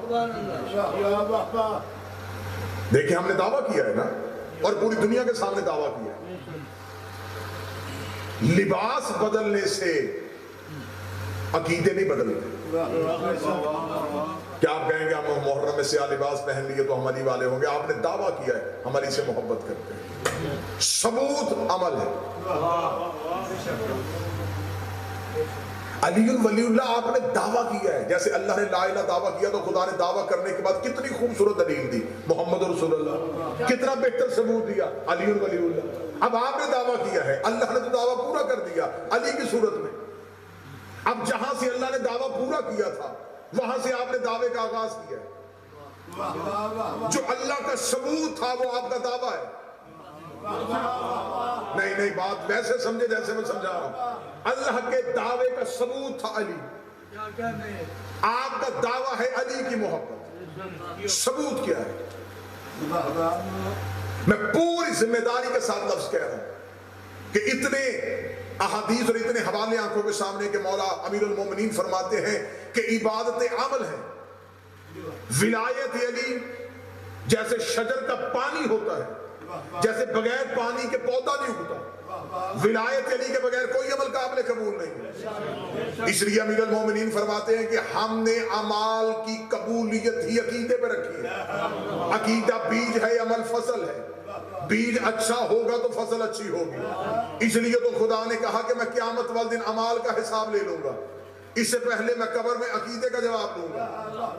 [SPEAKER 1] دیکھیں ہم نے دعویٰ کیا ہے نا, اور پوری دنیا کے سامنے دعویٰ کیا ہے. لباس بدلنے سے عقیدے نہیں بدلتے. کیا آپ کہیں گے ہم محرم میں سیاہ لباس پہن لیے تو ہم علی والے ہوں گے؟ آپ نے دعویٰ کیا ہے ہم علی سے محبت کرتے ہیں. ثبوت عمل ہے. علی ولی اللہ آپ نے دعویٰ کیا ہے. جیسے اللہ نے لا الہ دعویٰ کیا تو خدا نے دعویٰ کرنے کے بعد کتنی خوبصورت دلیل دی, محمد رسول اللہ. کتنا بہتر ثبوت دیا, علی ولی اللہ. اب آپ نے دعویٰ کیا ہے, اللہ نے تو دعویٰ پورا کر دیا علی کی صورت میں. اب جہاں سے اللہ نے دعویٰ پورا کیا تھا وہاں سے آپ نے دعوے کا آغاز کیا ہے. جو اللہ کا ثبوت تھا وہ آپ کا دعویٰ ہے. نہیں نہیں, بات ویسے سمجھے جیسے میں سمجھا رہا ہوں. اللہ کے دعوے کا ثبوت تھا علی. آپ کا دعویٰ ہے علی کی محبت. ثبوت کیا ہے؟ میں پوری ذمہ داری کے ساتھ لفظ کہہ رہا ہوں کہ اتنے احادیث اور اتنے حوالے آنکھوں کے سامنے کہ مولا امیر المومنین فرماتے ہیں کہ عبادت عمل ہے. ولایت علی جیسے شجر کا پانی ہوتا ہے, جیسے بغیر پانی کے پودا نہیں اگتا, ولایت علی کے بغیر کوئی عمل قابل قبول نہیں. اس لیے امیر المومنین فرماتے ہیں کہ ہم نے اعمال کی قبولیت ہی عقیدے پہ رکھی ہے. عقیدہ بیج ہے, عمل فصل ہے. بیج اچھا ہوگا تو فصل اچھی ہوگی. اس لیے تو خدا نے کہا کہ میں قیامت والے دن اعمال کا حساب لے لوں گا. اس سے پہلے میں قبر میں عقیدے کا جواب دوں گا.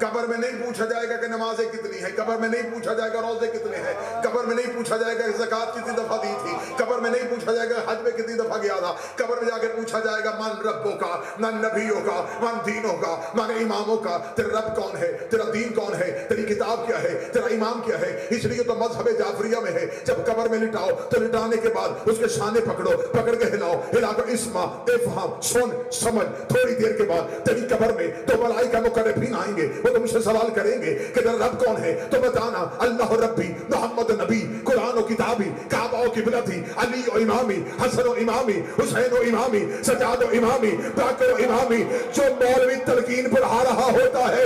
[SPEAKER 1] قبر میں نہیں پوچھا جائے گا کہ نمازیں کتنی ہیں, قبر میں نہیں پوچھا جائے گا روزے کتنے ہیں, قبر میں نہیں پوچھا جائے گا زکوٰۃ کتنی دفعہ دی تھی, قبر میں نہیں پوچھا جائے گا حج میں کتنی دفعہ گیا تھا. قبر میں جا کے پوچھا جائے گا من ربوں کا, من نبیوں کا, من دینوں کا, من اماموں کا. تیرا رب کون ہے, تیرا دین کون ہے, تیری کتاب کیا ہے, تیرا امام کیا ہے. اس لیے تو مذہب جعفریہ میں ہے جب قبر میں لٹاؤ تو لٹانے کے بعد اس کے شانے پکڑو, پکڑ کے ہلاؤ, ہلا کر اسما افہام سن سمجھ. تھوڑی دیر کے بعد تیری قبر میں دو ملائکہ مقربین آئیں گے, وہ تم سے سوال کریں گے کہ تیرا رب کون ہے, تو بتانا اللہ ربی, محمد نبی, قرآن و کتابی, کعبہ و قبلتی, علی و امامی, حسن و امامی, حسین و امامی, سجاد و امامی, باقر و امامی. جو مولوی تلقین پڑھا رہا ہوتا ہے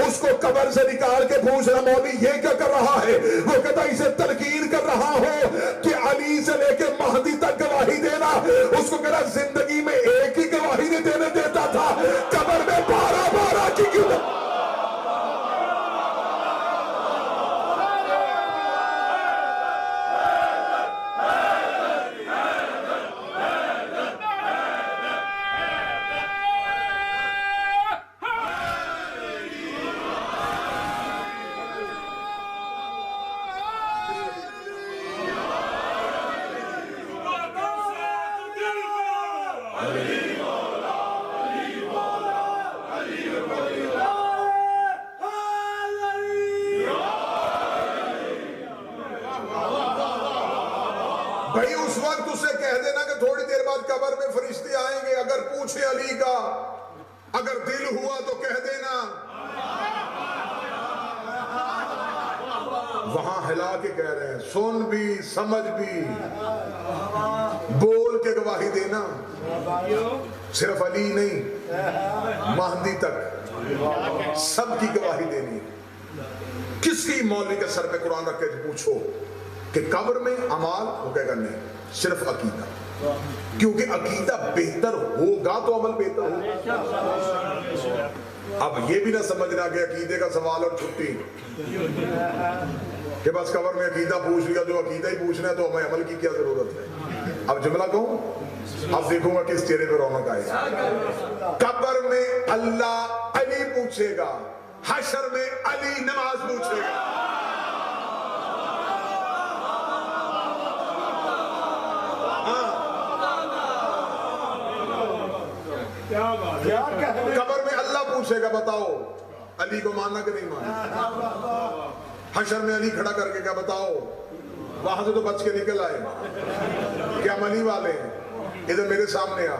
[SPEAKER 1] اس کو قبر سے نکال کے پوچھ رہا مولوی یہ کیا کر رہا ہے, وہ کہتا اسے تلقین کر رہا ہو کہ علی سے لے کے مہدی تک گواہی دینا. اس کو کہنا زندگی میں ایک ہی گواہی نہیں دینے دیتا تھا, قبر میں 12 کی گواہی. بھائی اس وقت اسے کہہ دینا کہ تھوڑی دیر بعد قبر میں فرشتے آئیں گے, اگر پوچھے علی کا, اگر دل ہوا تو کہہ دینا سن بھی سمجھ بھی بول کے گواہی دینا، صرف علی نہیں مہدی تک سب کی گواہی دینی ہے۔ کسی مولوی کے سر پہ قرآن رکھ کے پوچھو کہ قبر میں اعمال، وہ کہے گا نہیں، صرف عقیدہ، کیونکہ عقیدہ بہتر ہوگا تو عمل بہتر ہوگا۔ اب یہ بھی نہ سمجھنا کہ عقیدے کا سوال اور چھٹی کہ بس قبر میں عقیدہ پوچھ لیا، جو عقیدہ ہی پوچھنا ہے تو ہمیں عمل کی کیا ضرورت ہے۔ اب جملہ کہوں، اب دیکھوں گا کس چہرے پہ رونق آئے۔ قبر میں اللہ علی پوچھے گا، حشر میں علی نماز پوچھے گا۔ قبر میں اللہ پوچھے گا بتاؤ علی کو ماننا کہ نہیں ماننا۔ حشر میں علی کھڑا کر کے کیا بتاؤ، وہاں سے تو بچ کے نکل آئے، کیا علی والے ہیں، ادھر میرے سامنے آ۔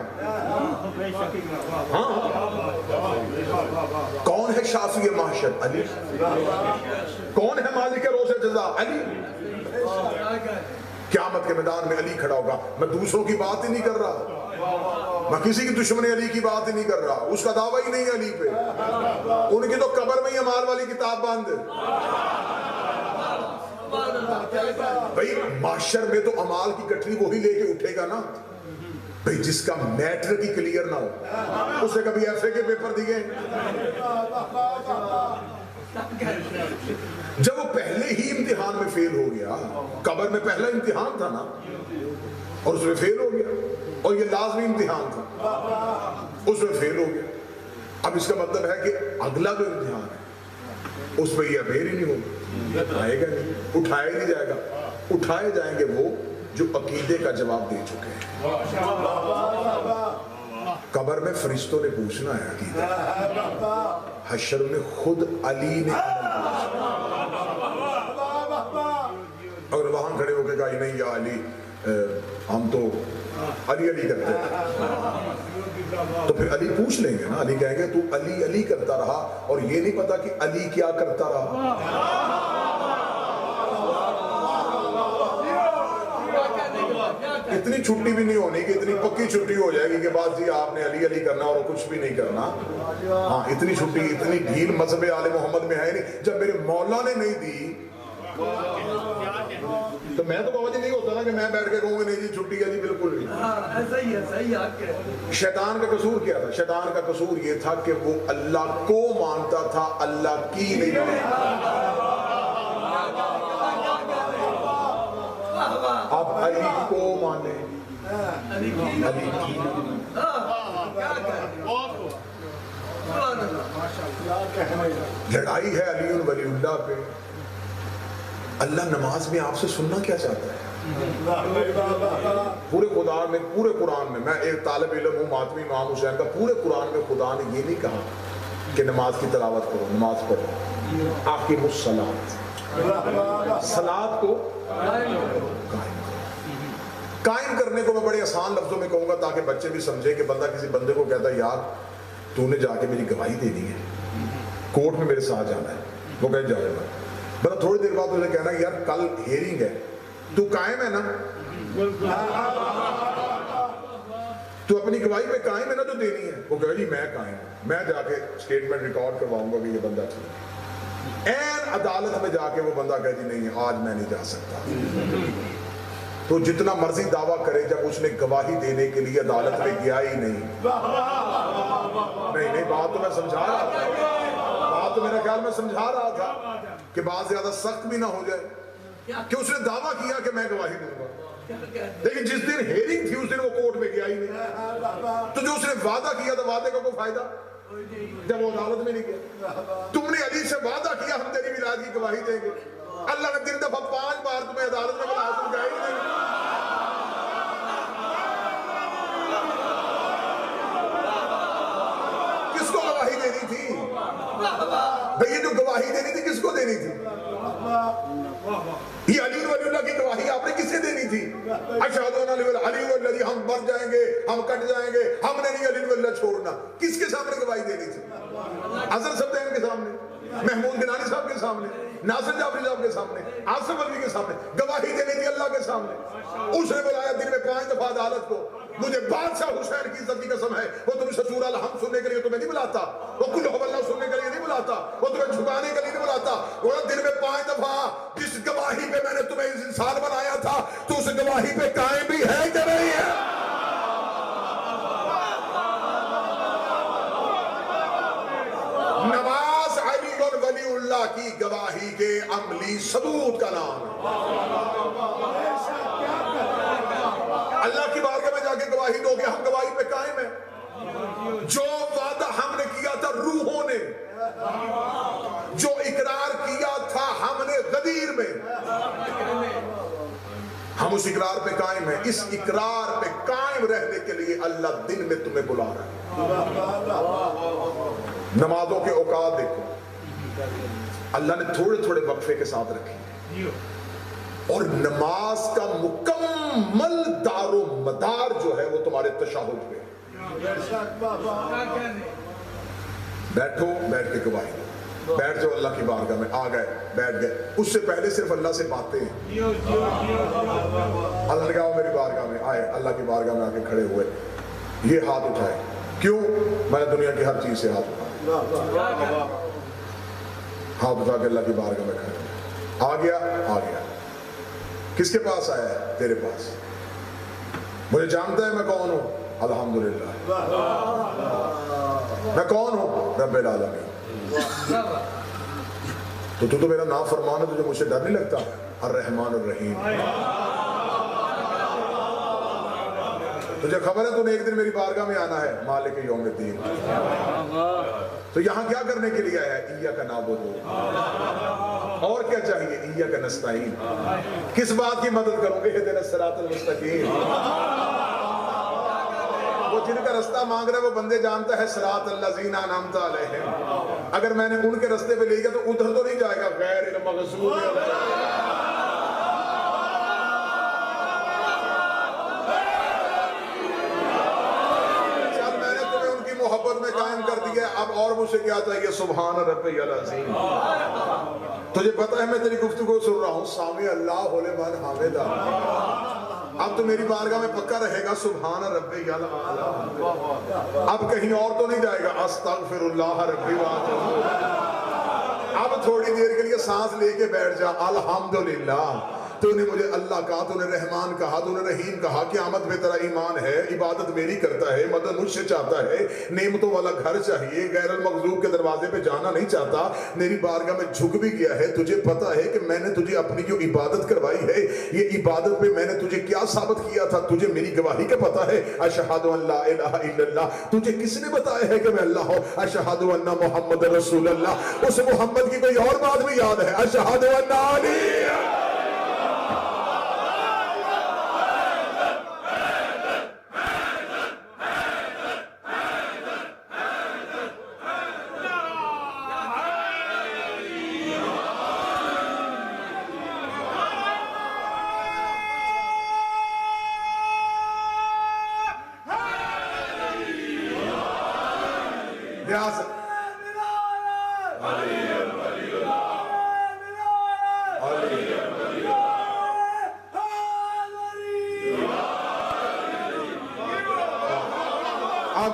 [SPEAKER 1] کون ہے شافی محشر؟ علی۔ کون ہے مالک روز جزا؟ علی۔ قیامت کے میدان میں علی کھڑا ہوگا۔ میں دوسروں کی بات ہی نہیں کر رہا، میں کسی کی دشمن علی کی بات ہی نہیں کر رہا، اس کا دعویٰ ہی نہیں علی پہ، ان کی تو قبر میں ہی اعمال والی کتاب بند۔ بھئی معاشر میں تو اعمال کی گٹھری وہی لے کے اٹھے گا نا بھئی جس کا میٹرک ہی کلیئر نہ ہو، اسے کبھی ایف اے کے پیپر دیے؟ جب وہ پہلے ہی امتحان میں فیل ہو گیا، قبر میں پہلا امتحان تھا نا، اور اس میں فیل ہو گیا، اور یہ لازمی امتحان تھا، اس میں فیل ہو گیا۔ اب اس کا مطلب ہے کہ اگلا جو امتحان ہے اس میں یہ ابیر ہی نہیں ہوگا، آئے گا نہیں، اٹھایا نہیں جائے گا۔ اٹھائے جائیں گے وہ جو عقیدے کا جواب دے چکے ہیں۔ قبر میں فرشتوں نے پوچھنا ہے عقیدہ، حشر میں خود علی نے اگر وہاں کھڑے ہو کے کہا نہیں یا علی ہم تو علی علی کرتے ہیں، تو پھر علی پوچھ لیں گے نا، علی کہیں گے تو علی علی کرتا رہا اور یہ نہیں پتا کہ علی کیا کرتا رہا۔ اتنی چھٹی بھی نہیں ہونی کہ اتنی پکی چھٹی ہو جائے گی کہ بات جی آپ نے علی علی کرنا اور کچھ بھی نہیں کرنا۔ ہاں اتنی چھٹی، اتنی ڈھیل مذہب آل محمد میں ہے نہیں۔ جب میرے مولا نے نہیں دی تو میں تو بابا جی نہیں ہوتا نا کہ میں بیٹھ کے کہوں گا نہیں جی چھٹی ہے جی، بالکل نہیں۔ شیطان کا قصور کیا تھا؟ شیطان کا قصور یہ تھا کہ وہ اللہ کو مانتا تھا، اللہ کی نہیں مانتا۔ اب علی کو مانے، علی کی لڑائی ہے علی ولی اللہ پہ۔ اللہ نماز میں آپ سے سننا کیا چاہتا ہے؟ پورے قرآن میں میں ایک طالب علم ہوں ماتمی امام حسین کا، پورے قرآن میں خدا نے یہ نہیں کہا کہ نماز کی تلاوت کرو، نماز پڑھو، اقیموا الصلاۃ، صلاۃ کو قائم کرنے کو میں بڑے آسان لفظوں میں کہوں گا تاکہ بچے بھی سمجھے کہ بندہ کسی بندے کو کہتا ہے یار تو نے جا کے میری گواہی دینی ہے، کورٹ میں میرے ساتھ جانا ہے، وہ کہے جائے گا، بندہ تھوڑی دیر بعد اسے کہنا یار کل ہیرنگ ہے، تو قائم ہے نا، تو اپنی گواہی پہ قائم ہے نا، تو دینی ہے۔ وہ کہے جی میں قائم ہوں، میں جا کے اسٹیٹمنٹ ریکارڈ کرواؤں گا کہ یہ بندہ ٹھیک ہے۔ این عدالت میں جا کے وہ بندہ کہے جی نہیں آج میں نہیں جا سکتا، تو جتنا مرضی دعویٰ کرے جب اس نے گواہی دینے کے لیے عدالت میں گیا ہی نہیں۔ نہیں بات تو میں سمجھا رہا تھا، بات تو میرا خیال میں سمجھا رہا تھا کہ بات زیادہ سخت بھی نہ ہو جائے کہ اس نے دعویٰ کیا کہ میں گواہی دوں گا، لیکن جس دن ہیرنگ تھی اس دن وہ کورٹ میں گیا ہی نہیں، تو جو اس نے وعدہ کیا تھا وعدے کا کوئی فائدہ جب وہ عدالت میں نہیں گیا۔ تم نے علی سے وعدہ کیا ہم تیری ولایت کی گواہی دیں گے، اللہ نے 3 دفعہ 5 بار تمہیں عدالت میں بلا تم گئے ہی نہیں۔ کس کو گواہی دینی تھی بھئی؟ یہ جو گواہی دینی تھی کس کو دینی تھی؟ یہ علی ولی اللہ کی گواہی آپ نے کسے دینی تھی؟ اشہد ان علی ولی ہم مر جائیں گے، ہم کٹ جائیں گے، ہم نے نہیں علی ولی اللہ چھوڑنا، کس کے سامنے گواہی دینی تھی؟ حضرت صفدین کے سامنے، محمود گنانی صاحب کے سامنے، ناصر جعفری صاحب کے سامنے، آصف علوی کے سامنے گواہی دینی تھی اللہ کے سامنے. اس نے بلایا دن میں 5 دفعہ عدالت کو. مجھے بادشاہ حسین کی عزت کی قسم ہے، وہ تمہیں سورہ الحمد سننے کے لیے تمہیں نہیں بلاتا، وہ کل هو اللہ سننے کے لیے نہیں بلاتا، وہ تمہیں جھکانے کے لیے نہیں بلاتا. وہ دن میں 5 دفعہ جس گواہی پہ میں نے تمہیں اس انسان بنایا تھا تو اس گواہی پہ قائم بھی ہے کہ نہیں ہے؟ نواز علی ولی اللہ کی گواہی کے عملی ثبوت کا نام. اللہ کی بارگاہ میں جا کے گواہی دو گے ہم گواہی پہ قائم ہیں. جو وعدہ ہم نے کیا تھا روحوں نے، جو اقرار کیا تھا ہم نے غدیر میں، ہم اس اقرار پہ قائم ہیں. اس اقرار پہ قائم رہنے کے لیے اللہ دن میں تمہیں بلا رہا ہے. نمازوں کے اوقات دیکھو، اللہ نے تھوڑے تھوڑے وقفے کے ساتھ رکھی، اور نماز کا مکمل دار و مدار جو ہے وہ تمہارے تشہد پہ. بیٹھو، بیٹھ کے گواہی دو. بیٹھ جاؤ اللہ کی بارگاہ میں. آ گئے، بیٹھ گئے. اس سے پہلے صرف اللہ سے باتیں ہیں. اللہ نے کہا میری بارگاہ میں آئے، اللہ کی بارگاہ میں آ کے کھڑے ہوئے. یہ ہاتھ اٹھائے. کیوں؟ میں نے دنیا کی ہر چیز سے ہاتھ اٹھایا. ہاتھ اٹھا کے اللہ کی بارگاہ میں کھڑے. آ گیا، آ گیا. کس کے پاس آیا ہے؟ تیرے پاس. مجھے جانتا ہے میں کون ہوں؟ الحمدللہ. میں کون ہوں؟ رب العالمین. تو میرا نام فرمان ہے، تجھے مجھ سے ڈر نہیں لگتا؟ الرحمن الرحیم. تجھے خبر ہے تو نے ایک دن میری بارگاہ میں آنا ہے، مالک یوم الدین. تو یہاں کیا کرنے کے لیے آیا ہے؟ ایاک نعبد. اور کیا چاہیے؟ ایاک نستعین. کس بات کی مدد کروں گے؟ اہدنا الصراط المستقیم. وہ جن کا رستہ مانگ رہا ہے وہ بندے جانتا ہے، صراط الذین انعمت علیہم. اگر میں نے ان کے رستے پہ لے گیا تو ادھر تو نہیں جائے گا، غیر المغضوب علیہم. محبت میں قائم کر دیا. اب اور مجھ سے کیا چاہیے؟ سبحان ربی العظیم. تجھے پتا ہے میں تیری گفتگو سن رہا ہوں، سامع اللہ لمن حمدہ. اب تو میری بارگاہ میں پکا رہے گا سبحان ربی العظیم. اب کہیں اور تو نہیں جائے گا استغفر اللہ ربی واتوب. اب تھوڑی دیر کے لیے سانس لے کے بیٹھ جا. الحمدللہ تو نے مجھے اللہ کہا، تو نے رحمان کہا، تو نے رحیم کہا. قیامت میں تیرا ایمان ہے، عبادت میری کرتا ہے، مدد مجھ سے چاہتا ہے، نعمتوں والا گھر چاہیے، غیر المغضوب کے دروازے پہ جانا نہیں چاہتا. میری بارگاہ میں جھک بھی گیا ہے. تجھے پتا ہے کہ میں نے تجھے اپنی جو عبادت کروائی ہے، یہ عبادت پہ میں نے تجھے کیا ثابت کیا تھا؟ تجھے میری گواہی کا پتا ہے. اشہد ان لا الہ الا اللہ. تجھے کس نے بتایا ہے کہ میں اللہ ہوں؟ اشہد ان محمد رسول اللہ. اس محمد کی کوئی اور بات بھی یاد ہے؟ اشہد ان علی.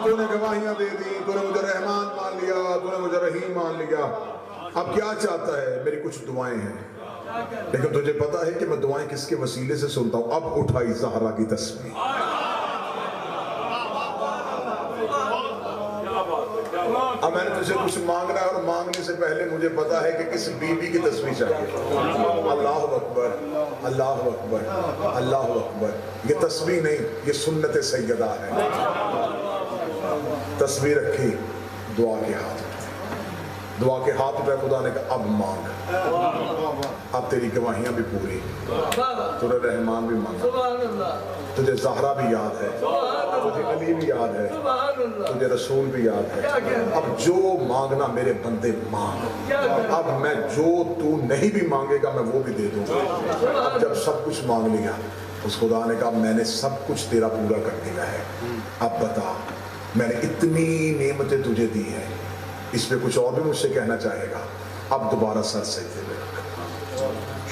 [SPEAKER 1] تو نے گواہیاں دے دی، تو نے مجھے رحمان مان لیا، تو نے مجھے رحیم مان لیا. اب کیا چاہتا ہے؟ میری کچھ دعائیں ہیں، لیکن تجھے پتا ہے کہ میں دعائیں کس کے وسیلے سے سنتا ہوں؟ اب اٹھائی زہرا کی تسبیح. اب میں نے تجھے کچھ مانگنا ہے، اور مانگنے سے پہلے مجھے پتا ہے کہ کس بی بی کی تسبیح چاہیے. اللہ اکبر، اللہ اکبر، اللہ اکبر. یہ تسبیح نہیں، یہ سنت سیدہ ہے. تصویر رکھی، دعا کے ہاتھ اٹھائے. دعا کے ہاتھ اٹھائے. خدا نے کہا اب مانگ. اب تیری گواہیاں بھی پوری، تجھے رحمان بھی مانگا، تجھے زہرا بھی یاد ہے، تجھے علی بھی یاد ہے، تجھے رسول بھی یاد ہے. اب جو مانگنا میرے بندے مانگ. اب میں جو تو نہیں بھی مانگے گا میں وہ بھی دے دوں گا. اب جب سب کچھ مانگ لیا، اس خدا نے کہا میں نے سب کچھ تیرا پورا کر دیا ہے. اب بتا، میں نے اتنی نعمتیں تجھے دی ہیں، اس پہ کچھ اور بھی مجھ سے کہنا چاہے گا؟ اب دوبارہ سر سجدے میں رکھ.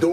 [SPEAKER 1] 2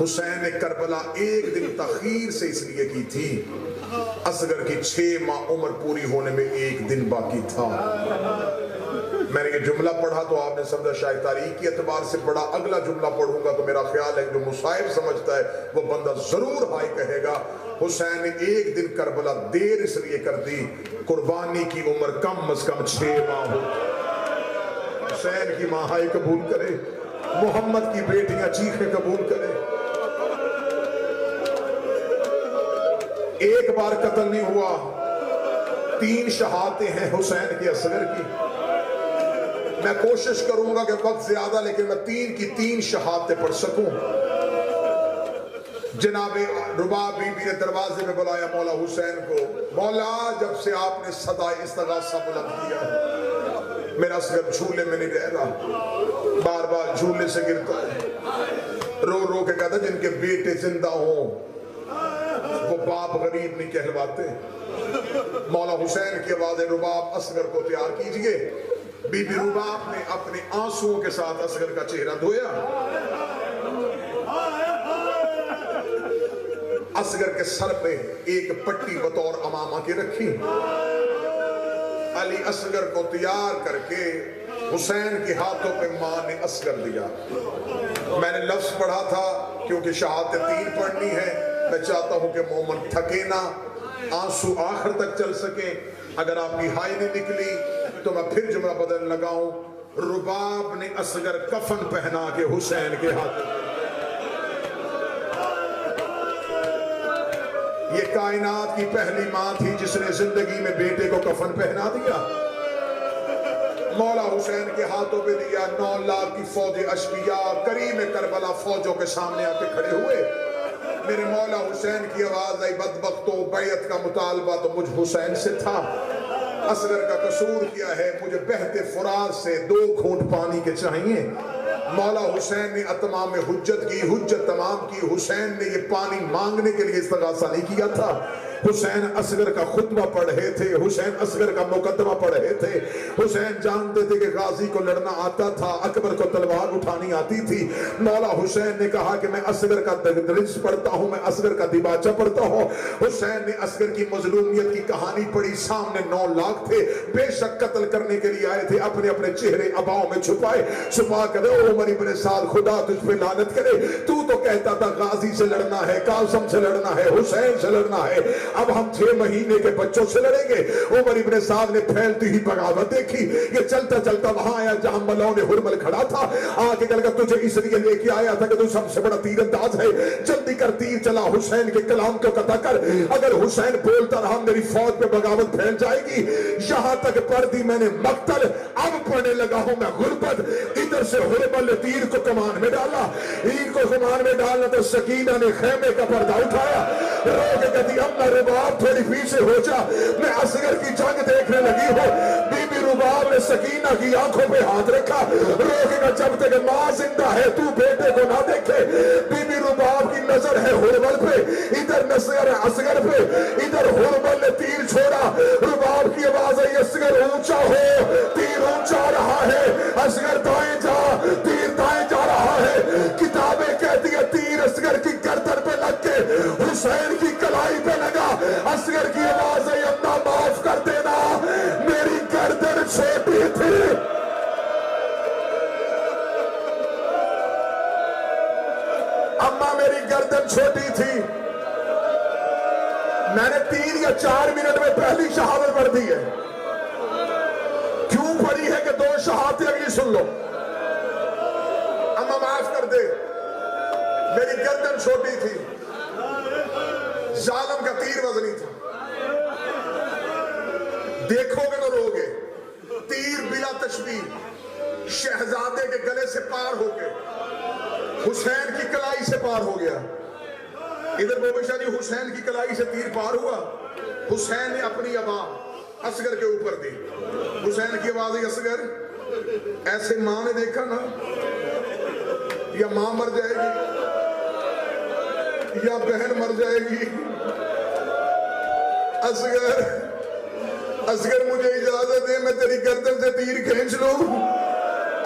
[SPEAKER 1] حسین نے کربلا ایک دن تاخیر سے اس لیے کی تھی، اصغر کی 6 ماہ عمر پوری ہونے میں 1 دن باقی تھا۔ میں نے یہ جملہ پڑھا تو آپ نے سمجھا شاید تاریخ کی اعتبار سے پڑھا، اگلا جملہ پڑھوں گا تو میرا خیال ہے جو مصائب سمجھتا ہے وہ بندہ ضرور ہائی کہے گا۔ حسین نے 1 دن کربلا دیر اس لیے کر دی، قربانی کی عمر کم از کم 6 ماہ ہو۔ حسین کی ماں ہائی قبول کرے، محمد کی بیٹیاں چیخیں قبول کرے۔ ایک بار قتل نہیں ہوا، 3 شہادتیں ہیں حسین کی اصغر کی۔ میں کوشش کروں گا کہ وقت زیادہ لیکن میں 3 کی 3 شہادتیں پڑھ سکوں۔ جناب رباب بی بی نے دروازے میں بلایا مولا حسین کو، مولا جب سے آپ نے صدا استغاثہ بلند کیا میرا اصغر جھولے میں نہیں رہ رہا، بار بار جھولے سے گرتا ہے، رو رو کے کہتا جن کے بیٹے زندہ ہوں وہ باپ غریب نہیں کہلواتے۔ مولا حسین کی آواز رباب اصغر کو تیار کیجئے۔ بی بی رباب نے اپنے آنسوؤں کے ساتھ اصغر کا چہرہ دھویا، اصغر کے سر پہ ایک پٹی بطور امامہ کے رکھی، علی اصغر کو تیار کر کے حسین کے ہاتھوں پہ ماں نے اصغر دیا۔ میں نے لفظ پڑھا تھا کیونکہ شہادت 3 پڑھنی ہے، میں چاہتا ہوں کہ مومن تھکے نہ، آنسو آخر تک چل سکیں۔ اگر آپ کی ہائی نہیں نکلی تو میں پھر جملہ بدل لگاؤں، رباب نے اصغر کفن پہنا کے حسین کے ہاتھ۔ یہ کائنات کی پہلی ماں تھی جس نے زندگی میں بیٹے کو کفن پہنا دیا، مولا حسین کے ہاتھوں پہ دیا۔ 9 لاکھ کی فوج اشقیاء کریم کربلا فوجوں کے سامنے آ کے کھڑے ہوئے، میرے مولا حسین کی آواز آئی، بدبختو بیعت کا مطالبہ تو مجھ حسین سے تھا، اصغر کا قصور کیا ہے، مجھے بہتے فرات سے 2 گھونٹ پانی کے چاہیے۔ مولا حسین نے اتمام حجت کی، حجت تمام کی۔ حسین نے یہ پانی مانگنے کے لیے استغاثہ نہیں کیا تھا، حسین اصغر کا خطبہ پڑھ رہے تھے، حسین اصغر کا مقدمہ پڑھ رہے تھے۔ حسین جانتے تھے کہ غازی کو لڑنا آتا تھا، اکبر کو تلوار اٹھانی آتی تھی۔ مولا حسین نے کہا کہ میں اصغر کا درس پڑھتا ہوں، میں اصغر کا دیباچہ پڑھتا ہوں۔ حسین نے اصغر کی مظلومیت کی کہانی پڑھی، سامنے 9 لاکھ تھے، بے شک قتل کرنے کے لیے آئے تھے، اپنے اپنے چہرے اباؤں میں چھپائے، چھپا کر عمر ابن سعد خدا تجھ پہ لعنت کرے، تو کہتا تھا غازی سے لڑنا ہے، قاسم سے لڑنا ہے، حسین سے لڑنا ہے، اب ہم 6 مہینے کے بچوں سے لڑیں گے۔ عمر ابن سعد نے پھیلتی ہی بغاوت دیکھی، یہ چلتا چلتا وہاں آیا جہاں ملون حرمل کھڑا تھا، آگے کہا تجھے اس لیے لے کے آیا تھا کہ تو سب سے بڑا تیر انداز ہے، جلدی کر تیر چلا، حسین کے کلام کو قطع کر، اگر حسین بولتا رہا میری فوج پہ بغاوت پھیل جائے گی۔ یہاں تک پڑھ دی میں نے مقتل، اب پڑھنے لگا ہوں میں غربت۔ ادھر سے حرمل نے تیر کو کمان میں ڈالا، تیر کو کمان میں ڈالنا تو سکینہ نے خیمے کا پردہ اٹھایا، رو کے کہتی اما رباب تھوڑی پیچھے ہو جا، میں اصغر کی جنگ دیکھنے لگی ہوں۔ بی بی رباب نے سکینہ کی آنکھوں پہ ہاتھ رکھا، رو کے کہا جب تک ماں زندہ ہے تو بیٹے کو نہ دیکھے۔ بی بی رباب کی نظر ہے حرمل پہ، ادھر نظر ہے اصغر پہ، ادھر حرمل نے تیر چھوڑا، رباب کی آواز ہے اصغر اونچا ہو، تیر اونچا رہا ہے، اصغر دائیں جا، تیر دائیں جا رہا ہے۔ کتابیں کہتی ہے تیر اصغر کی گردن پہ لگ کے حسین کی کلائی پہ لگا، اصغر کی آواز ہے اماں معاف کر دینا میری گردن چھوٹی تھی۔ اماں میری گردن چھوٹی تھی، میں نے 3 یا 4 منٹ میں پہلی شہادت پڑھ دی ہے۔ کیوں پڑھی ہے کہ 2 شہادتیں اگلی سن لو۔ اماں معاف کر دے، میری گردن چھوٹی تھی، ظالم کا تیر وزنی تھا، دیکھو گے تو رو گے، تیر بلا تشبیہ شہزادے کے گلے سے پار ہو کے حسین کی کلائی سے پار ہو گیا۔ ادھر بوبی شاہ جی حسین کی کلائی سے تیر پار ہوا، حسین نے اپنی آواز اصغر کے اوپر دی، حسین کی آواز ہے اصغر ایسے ماں نے دیکھا نا، یا ماں مر جائے گی یا بہن مر جائے گی، اصغر مجھے اجازت دے میں تیری گردن سے تیر کھینچ لوں۔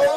[SPEAKER 1] 2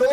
[SPEAKER 1] 2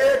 [SPEAKER 1] 1